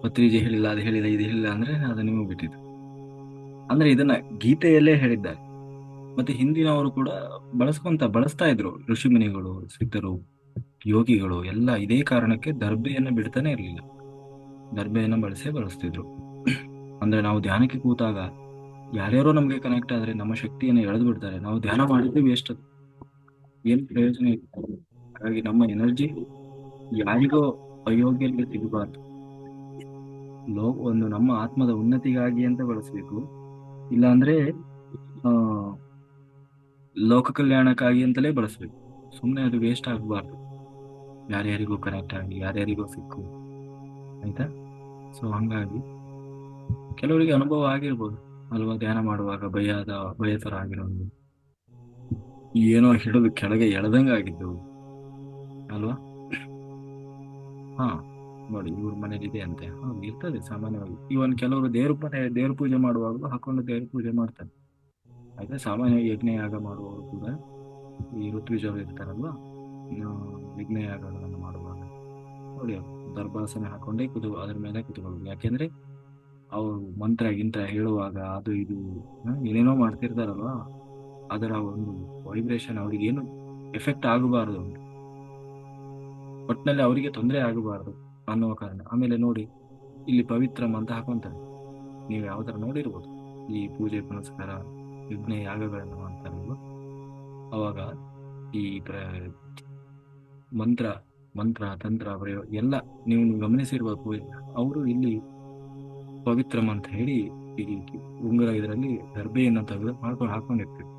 ಪತ್ರಿಜಿ ಹೇಳಿಲ್ಲ, ಅದು ಹೇಳಿಲ್ಲ, ಇದು ಹೇಳಿಲ್ಲ ಅಂದ್ರೆ ಅದು ನಿಮಗೆ ಬಿಟ್ಟಿದ್ದು. ಅಂದ್ರೆ ಇದನ್ನ ಗೀತೆಯಲ್ಲೇ ಹೇಳಿದ್ದಾರೆ, ಮತ್ತೆ ಹಿಂದಿನವರು ಕೂಡ ಬಳಸ್ತಾ ಇದ್ರು. ಋಷಿಮುನಿಗಳು, ಸಿದ್ಧರು, ಯೋಗಿಗಳು ಎಲ್ಲ ಇದೇ ಕಾರಣಕ್ಕೆ ದರ್ಬೆಯನ್ನ ಬಿಡ್ತಾನೆ ಇರಲಿಲ್ಲ. ದರ್ಬೆಯನ್ನ ಬಳಸ್ತಿದ್ರು. ಅಂದ್ರೆ ನಾವು ಧ್ಯಾನಕ್ಕೆ ಕೂತಾಗ ಯಾರ್ಯಾರೋ ನಮ್ಗೆ ಕನೆಕ್ಟ್ ಆದ್ರೆ ನಮ್ಮ ಶಕ್ತಿಯನ್ನು ಎಳೆದು ಬಿಡ್ತಾರೆ, ನಾವು ಧ್ಯಾನ ಮಾಡಿದ್ವಿ ವೇಸ್ಟ್, ಅದು ಏನ್ ಪ್ರಯೋಜನ ಇಲ್ಲ. ಹಾಗಾಗಿ ನಮ್ಮ ಎನರ್ಜಿ ಯಾರಿಗೋ ಅಯೋಗ್ಯರಿಗೆ ಸಿಗಬಾರ್ದು. ಒಂದು ನಮ್ಮ ಆತ್ಮದ ಉನ್ನತಿಗಾಗಿ ಅಂತ ಬಳಸಬೇಕು. ಇಲ್ಲಾಂದ್ರೆ ಆ ಲೋಕ ಕಲ್ಯಾಣಕ್ಕಾಗಿ ಅಂತಲೇ ಬಳಸಬೇಕು. ಸುಮ್ಮನೆ ಅದು ವೇಸ್ಟ್ ಆಗಬಾರ್ದು, ಯಾರ್ಯಾರಿಗೂ ಕನೆಕ್ಟ್ ಆಗಿ ಯಾರ್ಯಾರಿಗೋ ಸಿಕ್ಕು, ಆಯ್ತಾ. ಸೊ ಹಂಗಾಗಿ ಕೆಲವರಿಗೆ ಅನುಭವ ಆಗಿರ್ಬೋದು ಅಲ್ವಾ, ಧ್ಯಾನ ಮಾಡುವಾಗ ಭಯ ತರ ಆಗಿರೋದು, ಏನೋ ಹಿಡಿದು ಕೆಳಗೆ ಎಳೆದಂಗ ಆಗಿದ್ದು ಅಲ್ವಾ. ಹಾ, ನೋಡಿ ಇವ್ರ ಮನೇಲಿ ಇದೆ ಅಂತೆ, ಹೌದು ಇರ್ತದೆ ಸಾಮಾನ್ಯವಾಗಿ. ಇವನ್ ಕೆಲವರು ದೇವ್ರ ಪೂಜೆ ಮಾಡುವಾಗಲೂ ಹಾಕೊಂಡು ದೇವ್ರ ಪೂಜೆ ಮಾಡ್ತಾರೆ, ಆಯ್ತಾ. ಸಾಮಾನ್ಯವಾಗಿ ಯಜ್ಞಯಾಗ ಮಾಡುವವರು ಕೂಡ ಈ ಋತ್ವಿಜರು ಇರ್ತಾರಲ್ವಾ, ಆ, ಯಜ್ಞಯಾಗಗಳನ್ನು ಮಾಡುವಾಗ ನೋಡಿ ಅವ್ರು ದರ್ಭಾಸನ ಹಾಕೊಂಡೇ ಅದ್ರ ಮೇಲೆ ಕೂತ್ಕೊಳ್ಳೋದು. ಯಾಕೆಂದ್ರೆ ಅವರು ಮಂತ್ರ ಗಿಂತ್ರ ಹೇಳುವಾಗ ಅದು ಇದು ಏನೇನೋ ಮಾಡ್ತಿರ್ತಾರಲ್ವಾ, ಅದರ ಒಂದು ವೈಬ್ರೇಷನ್ ಅವ್ರಿಗೆ ಏನು ಎಫೆಕ್ಟ್ ಆಗಬಾರದು, ಒಟ್ಟಿನಲ್ಲಿ ಅವರಿಗೆ ತೊಂದರೆ ಆಗಬಾರದು ಅನ್ನುವ ಕಾರಣ. ಆಮೇಲೆ ನೋಡಿ, ಇಲ್ಲಿ ಪವಿತ್ರಂ ಅಂತ ಹಾಕೊಂತಾರೆ, ನೀವು ಯಾವ ತರ ನೋಡಿರ್ಬೋದು. ಈ ಪೂಜೆ ಪುನಸ್ಕಾರ ಯಜ್ಞ ಯಾಗಗಳನ್ನು ಮಾಡ್ತಾರಲ್ವ, ಅವಾಗ ಈ ಮಂತ್ರ ಮಂತ್ರ ತಂತ್ರ ಪ್ರಯೋಗ ಎಲ್ಲ ನೀವು ಗಮನಿಸಿರ್ಬೇಕು. ಅವರು ಇಲ್ಲಿ ಪವಿತ್ರಂ ಅಂತ ಹೇಳಿ ಈ ಉಂಗುರ ಇದರಲ್ಲಿ ದರ್ಬೆಯನ್ನು ತೆಗೆದು ಹಾಕೊಂಡಿರ್ತೀವಿ.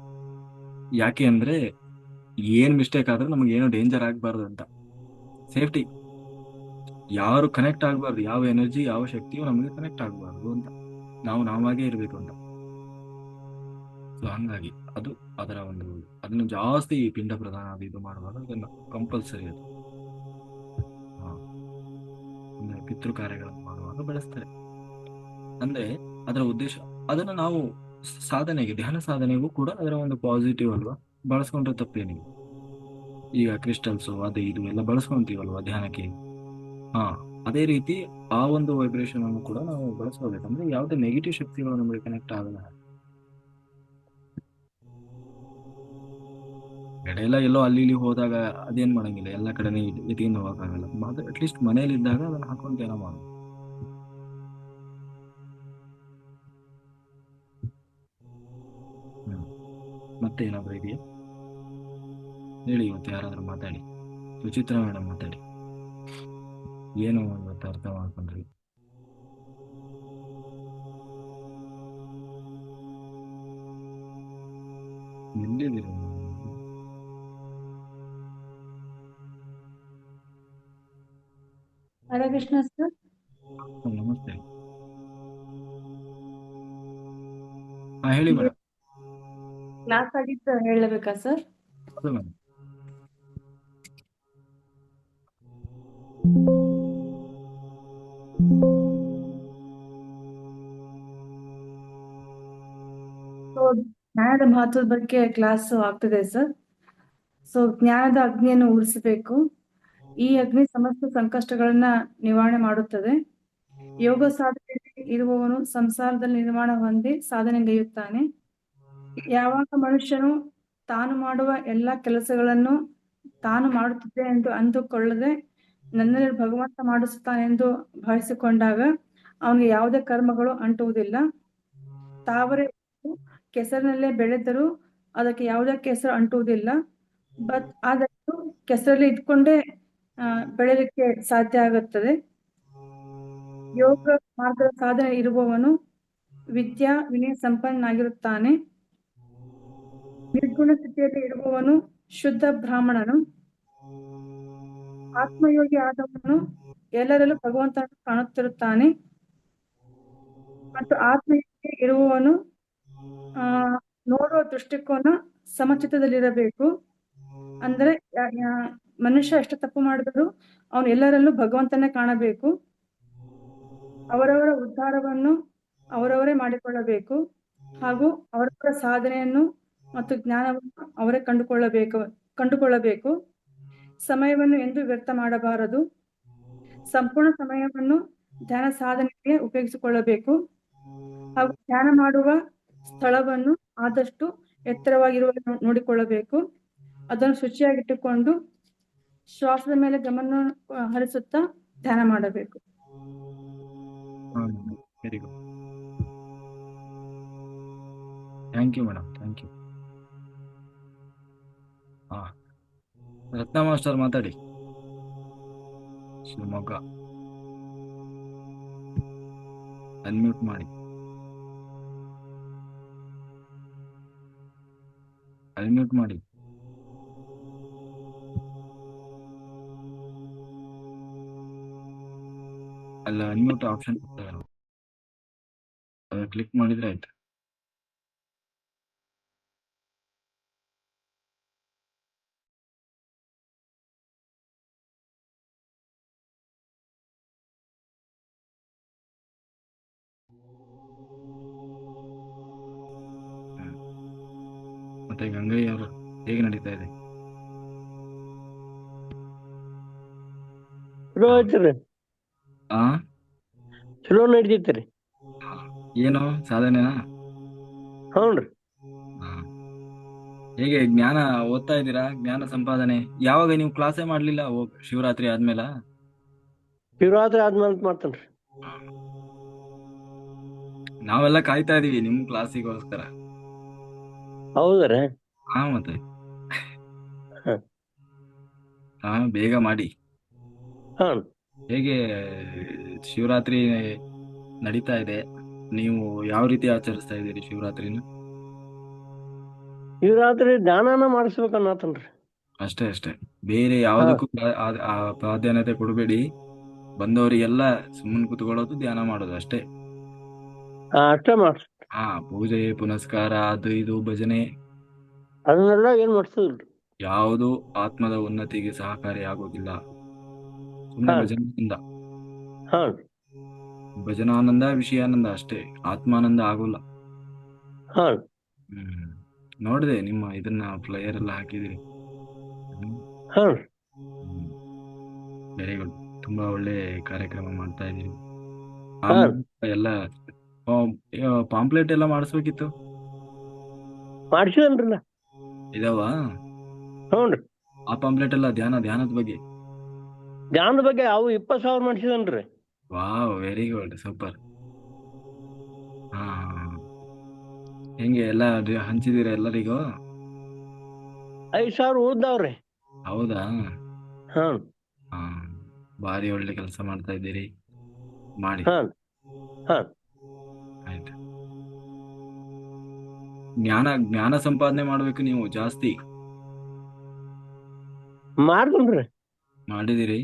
ಯಾಕೆ ಅಂದ್ರೆ ಏನ್ ಮಿಸ್ಟೇಕ್ ಆದ್ರೂ ನಮಗೆ ಏನೋ ಡೇಂಜರ್ ಆಗ್ಬಾರ್ದು ಅಂತ, ಸೇಫ್ಟಿ. ಯಾರು ಕನೆಕ್ಟ್ ಆಗ್ಬಾರ್ದು, ಯಾವ ಎನರ್ಜಿ ಯಾವ ಶಕ್ತಿಯು ನಮಗೆ ಕನೆಕ್ಟ್ ಆಗ್ಬಾರ್ದು ಅಂತ, ನಾವು ನಾವಾಗೇ ಇರ್ಬೇಕು ಅಂತ. ಸೊ ಹಂಗಾಗಿ ಅದು ಅದರ ಒಂದು ಅದನ್ನು ಜಾಸ್ತಿ ಪಿಂಡ ಪ್ರದಾನ ಅದು ಇದು ಮಾಡುವಾಗ ಅದನ್ನು ಕಂಪಲ್ಸರಿ ಅದು ಹಾ, ಅಂದ್ರೆ ಪಿತೃ ಕಾರ್ಯಗಳನ್ನು ಮಾಡುವಾಗ ಬಳಸ್ತಾರೆ. ಅಂದ್ರೆ ಅದರ ಉದ್ದೇಶ ಅದನ್ನ ನಾವು ಸಾಧನೆಗೆ ಧ್ಯಾನ ಸಾಧನೆಗೂ ಕೂಡ ಅದರ ಒಂದು ಪಾಸಿಟಿವ್ ಅಲ್ವಾ, ಬಳಸ್ಕೊಂಡ್ರೆ ತಪ್ಪೇನಿಲ್ಲ. ಈಗ ಕ್ರಿಸ್ಟಲ್ಸು ಅದು ಇದು ಎಲ್ಲ ಬಳಸ್ಕೊಂತೀವಲ್ವಾ ಧ್ಯಾನಕ್ಕೆ. ಹಾ, ಅದೇ ರೀತಿ ಆ ಒಂದು ವೈಬ್ರೇಷನ್ ಅನ್ನು ಕೂಡ ನಾವು ಬಳಸ್ಕೋಬೇಕು. ಅಂದ್ರೆ ಯಾವುದೇ ನೆಗೆಟಿವ್ ಶಕ್ತಿಗಳು ನಮಗೆ ಕನೆಕ್ಟ್ ಆಗಲ್ಲ. ಕಡೆ ಎಲ್ಲ ಎಲ್ಲೋ ಅಲ್ಲಿ ಇಲ್ಲಿ ಹೋದಾಗ ಅದೇನ್ ಮಾಡಂಗಿಲ್ಲ, ಎಲ್ಲ ಕಡೆನೇ ಎತ್ಕೊಂಡು ಹೋಗಕ್ಕಾಗಲ್ಲ. ಅಟ್ಲೀಸ್ಟ್ ಮನೇಲಿ ಇದ್ದಾಗ ಅದನ್ನ ಹಾಕೊಂಡು ಧ್ಯಾನ ಮಾಡೋದು. ಹ್ಮ್. ಮತ್ತೆ ಏನಾದ್ರು ಇದೆಯಾ ಹೇಳಿ, ಇವತ್ತು ಯಾರಾದ್ರೂ ಮಾತಾಡಿ. ಸುಚಿತ್ರಾ ಮೇಡಮ್ ಮಾತಾಡಿ, ಏನು ಇವತ್ತು ಅರ್ಥ ಮಾಡ್ಕೊಂಡ್ರಿ? ಎಲ್ಲಿದ್ದೀರಿ ನೀವು? ಹರೇ ಕೃಷ್ಣ ಸರ್. ನಮಸ್ತೆ. ಹಾ ಹೇಳಿ ಮೇಡಮ್. ಕ್ಲಾಸ್ ಆಗಿತ್ತು ಹೇಳಬೇಕಾ ಸರ್? ಹೌದು ಮೇಡಮ್. ಸೊ ಜ್ಞಾನದ ಮಹತ್ವದ ಬಗ್ಗೆ ಕ್ಲಾಸ್ ಆಗ್ತಿದೆ ಸರ್. ಸೊ ಜ್ಞಾನದ ಅಗ್ನಿಯನ್ನು ಉರಿಸಬೇಕು. ಈ ಅಗ್ನಿ ಸಮಸ್ತ ಸಂಕಷ್ಟಗಳನ್ನ ನಿವಾರಣೆ ಮಾಡುತ್ತದೆ. ಯೋಗ ಸಾಧನೆಯಲ್ಲಿ ಇರುವವನು ಸಂಸಾರದಲ್ಲಿ ನಿರ್ಮಾಣ ಹೊಂದಿ ಸಾಧನೆಗೈಯುತ್ತಾನೆ. ಯಾವಾಗ ಮನುಷ್ಯನು ತಾನು ಮಾಡುವ ಎಲ್ಲಾ ಕೆಲಸಗಳನ್ನು ತಾನು ಮಾಡುತ್ತಿದ್ದೆ ಎಂದು ಅಂದುಕೊಳ್ಳದೆ ನನ್ನಲ್ಲಿ ಭಗವಂತ ಮಾಡಿಸುತ್ತಾನೆಂದು ಭಾವಿಸಿಕೊಂಡಾಗ ಅವನಿಗೆ ಯಾವುದೇ ಕರ್ಮಗಳು ಅಂಟುವುದಿಲ್ಲ. ತಾವರೆ ಕೆಸರಿನಲ್ಲೇ ಬೆಳೆದರೂ ಅದಕ್ಕೆ ಯಾವುದೇ ಕೆಸರು ಅಂಟುವುದಿಲ್ಲ. ಆದಷ್ಟು ಕೆಸರಲ್ಲಿ ಇದ್ಕೊಂಡೇ ಬೆಳೆಯಲಿಕ್ಕೆ ಸಾಧ್ಯ ಆಗುತ್ತದೆ. ಯೋಗ ಮಾರ್ಗದ ಸಾಧನೆ ಇರುವವನು ವಿದ್ಯಾ ವಿನಯ ಸಂಪನ್ನನಾಗಿರುತ್ತಾನೆ. ನಿರ್ಗುಣ ಸ್ಥಿತಿಯಲ್ಲಿ ಇರುವವನು ಶುದ್ಧ ಬ್ರಾಹ್ಮಣನು. ಆತ್ಮಯೋಗಿ ಆದವನು ಎಲ್ಲರಲ್ಲೂ ಭಗವಂತನನ್ನು ಕಾಣುತ್ತಿರುತ್ತಾನೆ. ಮತ್ತು ಆತ್ಮಯೋಗಿ ಇರುವವನು ನೋಡುವ ದೃಷ್ಟಿಕೋನ ಸಮಚಿತ್ತದಲ್ಲಿರಬೇಕು. ಅಂದ್ರೆ ಮನುಷ್ಯ ಎಷ್ಟು ತಪ್ಪು ಮಾಡಿದರೂ ಅವನು ಎಲ್ಲರಲ್ಲೂ ಭಗವಂತನೇ ಕಾಣಬೇಕು. ಅವರವರ ಉದ್ಧಾರವನ್ನು ಅವರವರೇ ಮಾಡಿಕೊಳ್ಳಬೇಕು ಹಾಗೂ ಅವರವರ ಸಾಧನೆಯನ್ನು ಮತ್ತು ಜ್ಞಾನವನ್ನು ಅವರೇ ಕಂಡುಕೊಳ್ಳಬೇಕು. ಸಮಯವನ್ನು ಎಂದು ವ್ಯರ್ಥ ಮಾಡಬಾರದು. ಸಂಪೂರ್ಣ ಸಮಯವನ್ನು ಧ್ಯಾನ ಸಾಧನೆಗೆ ಉಪಯೋಗಿಸಿಕೊಳ್ಳಬೇಕು ಹಾಗೂ ಧ್ಯಾನ ಮಾಡುವ ಸ್ಥಳವನ್ನು ಆದಷ್ಟು ಎತ್ತರವಾಗಿರುವ ನೋಡಿಕೊಳ್ಳಬೇಕು. ಅದನ್ನು ಶುಚಿಯಾಗಿಟ್ಟುಕೊಂಡು ಶ್ವಾಸದ ಮೇಲೆ ಗಮನ ಹರಿಸುತ್ತಾ ಧ್ಯಾನ ಮಾಡಬೇಕು. Very good, thank you madam, thank you. ಹಾ, ರತ್ನ ಮಾಸ್ಟರ್ ಮಾತಾಡಿ, ಶಿವಮೊಗ್ಗ. ಅನ್ಮ್ಯೂಟ್ ಮಾಡಿ, ಅನ್ಮ್ಯೂಟ್ ಮಾಡಿ. ಅಲ್ಲ ಅನ್ಮ್ಯೂಟ್ ಆಪ್ಷನ್ ಕ್ಲಿಕ್ ಮಾಡಿದ್ರೆ ಆಯ್ತು. ಮತ್ತೆ ಗಂಗಯ್ಯ ಅವರು ಹೇಗೆ ನಡೀತಾ ಇದೆ? ಚಲೋ ಐತ್ರಿ, ಆ ಚಲೋ ನಡೀತೈತ್ರಿ. ಏನು ಸಾಧನೆನಾ? ಹ್ಞೂನ್ರಿ. ಹಾ. ಹೇಗೆ ಜ್ಞಾನ ಓದ್ತಾ ಇದ್ದೀರಾ? ಜ್ಞಾನ ಸಂಪಾದನೆ ಯಾವಾಗ? ನೀವು ಕ್ಲಾಸೇ ಮಾಡ್ಲಿಲ್ಲ ಶಿವರಾತ್ರಿ ಆದ್ಮೇಲ? ಶಿವರಾತ್ರಿ ಆದ್ಮೇಲೆ ಮಾಡ್ತೇನ್ರಿ. ನಾವೆಲ್ಲ ಕಾಯ್ತಾ ಇದೀವಿ ನಿಮ್ ಕ್ಲಾಸಿಗೋಸ್ಕರ. ಹೌದ್ರಿ? ಹಾ ಮತ್ತೆ ಹ. ಹಾ, ಬೇಗ ಮಾಡಿ. ಹ್ಞೂ. ಹೇಗೆ ಶಿವರಾತ್ರಿ ನಡೀತಾ ಇದೆ? ನೀವು ಯಾವ ರೀತಿ ಆಚರಿಸ್ತಾ ಇದ್ದೀರಿ ಶಿವರಾತ್ರಿನ? ಶಿವರಾತ್ರಿ ಧ್ಯಾನನ ಮಾಡಿಸ್ಬೇಕನ್ನತನ್ರಿ. ಅಷ್ಟೇ ಅಷ್ಟೇ, ಬೇರೆ ಯಾವುದಕ್ಕೂ ಪ್ರಾಧಾನ್ಯತೆ ಕೊಡಬೇಡಿ. ಬಂದವರಿಗೆಲ್ಲ ಸುಮ್ಮನೆ ಕೂತ್ಕೊಳ್ಳೋದು, ಧ್ಯಾನ ಮಾಡೋದು ಅಷ್ಟೇ. ಅಷ್ಟೇ ಮಾಡ್ಸ್ ಹಾ, ಪೂಜೆ ಪುನಸ್ಕಾರ ಅದು ಇದು ಭಜನೆ ಅದನ್ನೆಲ್ಲ ಏನ್ ಮಾಡ್ಸೋದಿಲ್ರಿ. ಯಾವುದು ಆತ್ಮದ ಉನ್ನತಿಗೆ ಸಹಕಾರಿಯಾಗೋದಿಲ್ಲ. ಸುಮ್ಮನೆ ಹಾ ಭಜನೆಯಿಂದ ಹಾ ಭಜನಾನಂದ ವಿಷಯಾನಂದ ಅಷ್ಟೇ, ಆತ್ಮಾನಂದ ಆಗೋಲ್ಲ. ಹಾ ಹ್ಮ್ ನೋಡಿದೆ ನಿಮ್ಮ ಇದನ್ನ ಫ್ಲೈಯರ್ ಎಲ್ಲ ಹಾಕಿದಿರಿ. ಹಾ ವೆರಿ ಗುಡ್. ತುಂಬಾ ಒಳ್ಳೆ ಕಾರ್ಯಕ್ರಮ ಮಾಡ್ತಾ ಇದೀರಿ. ಆ ಹಾ ಮೂಲಕ ಎಲ್ಲ ಪಾಂಪ್ಲೆಟ್ ಎಲ್ಲ ಮಾಡಿಸ್ಬೇಕಿತ್ತು. ಮಾಡ್ಸಿದನ್ರಲ್ಲ. ಇದಾವ ಹ್ಞೂನ್ರಿ. ಆ ಪಾಂಪ್ಲೆಟ್ ಎಲ್ಲ ಧ್ಯಾನದ ಬಗ್ಗೆ. ಧ್ಯಾನದ ಬಗ್ಗೆ ಅವು 20,000 ಮಾಡ್ಸಿದನ್ರಿ. Wow, very good, super. ಹಾ, ಹೆಂಗೆ ಎಲ್ಲ ಹಂಚಿದೀರ ಎಲ್ಲರಿಗೂ? 5,000 ಉಳ್ದಾವ್ರಿ. ಹೌದಾ? ಹಾ ಹಾ, ಭಾರಿ ಒಳ್ಳೆ ಕೆಲಸ ಮಾಡ್ತಾ ಇದ್ದೀರಿ. ಮಾಡಿ. ಹಾ ಹಾ ಆಯ್ತು. ಜ್ಞಾನ ಸಂಪಾದನೆ ಮಾಡ್ಬೇಕು ನೀವು ಜಾಸ್ತಿ. ಮಾಡ್ತನ್ರಿ. ಮಾಡಿದಿರಿ.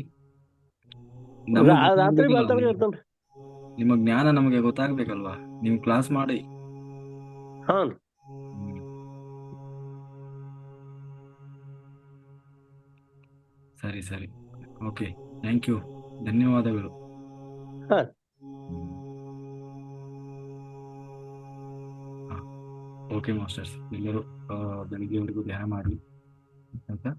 ನಮಗ್ ರಾತ್ರಿ ಗೊತ್ತಾಗ್ಬೇಕಲ್ವಾ ಬೆಳ್ತಾಗ ಇರ್ತನ್ರಿ. ನಿಮ್ಮ ಜ್ಞಾನ ನಮಗೆ ಗೊತ್ತಾಗ್ಬೇಕಲ್ವಾ? ನೀವು ಕ್ಲಾಸ್ ಮಾಡಿ. ಹಾ ಹ್ಮ್. ಸರಿ ಸರಿ, ಓಕೆ, ಥ್ಯಾಂಕ್ ಯು, ಧನ್ಯವಾದಗಳು. ಹಾ ಓಕೆ ಮಾಸ್ಟರ್ಸ್, ಎಲ್ಲರೂ ಬೆಳಿಗ್ಗೆವರೆಗೂ ಧ್ಯಾನ ಮಾಡಿ ಆಯ್ತಾ?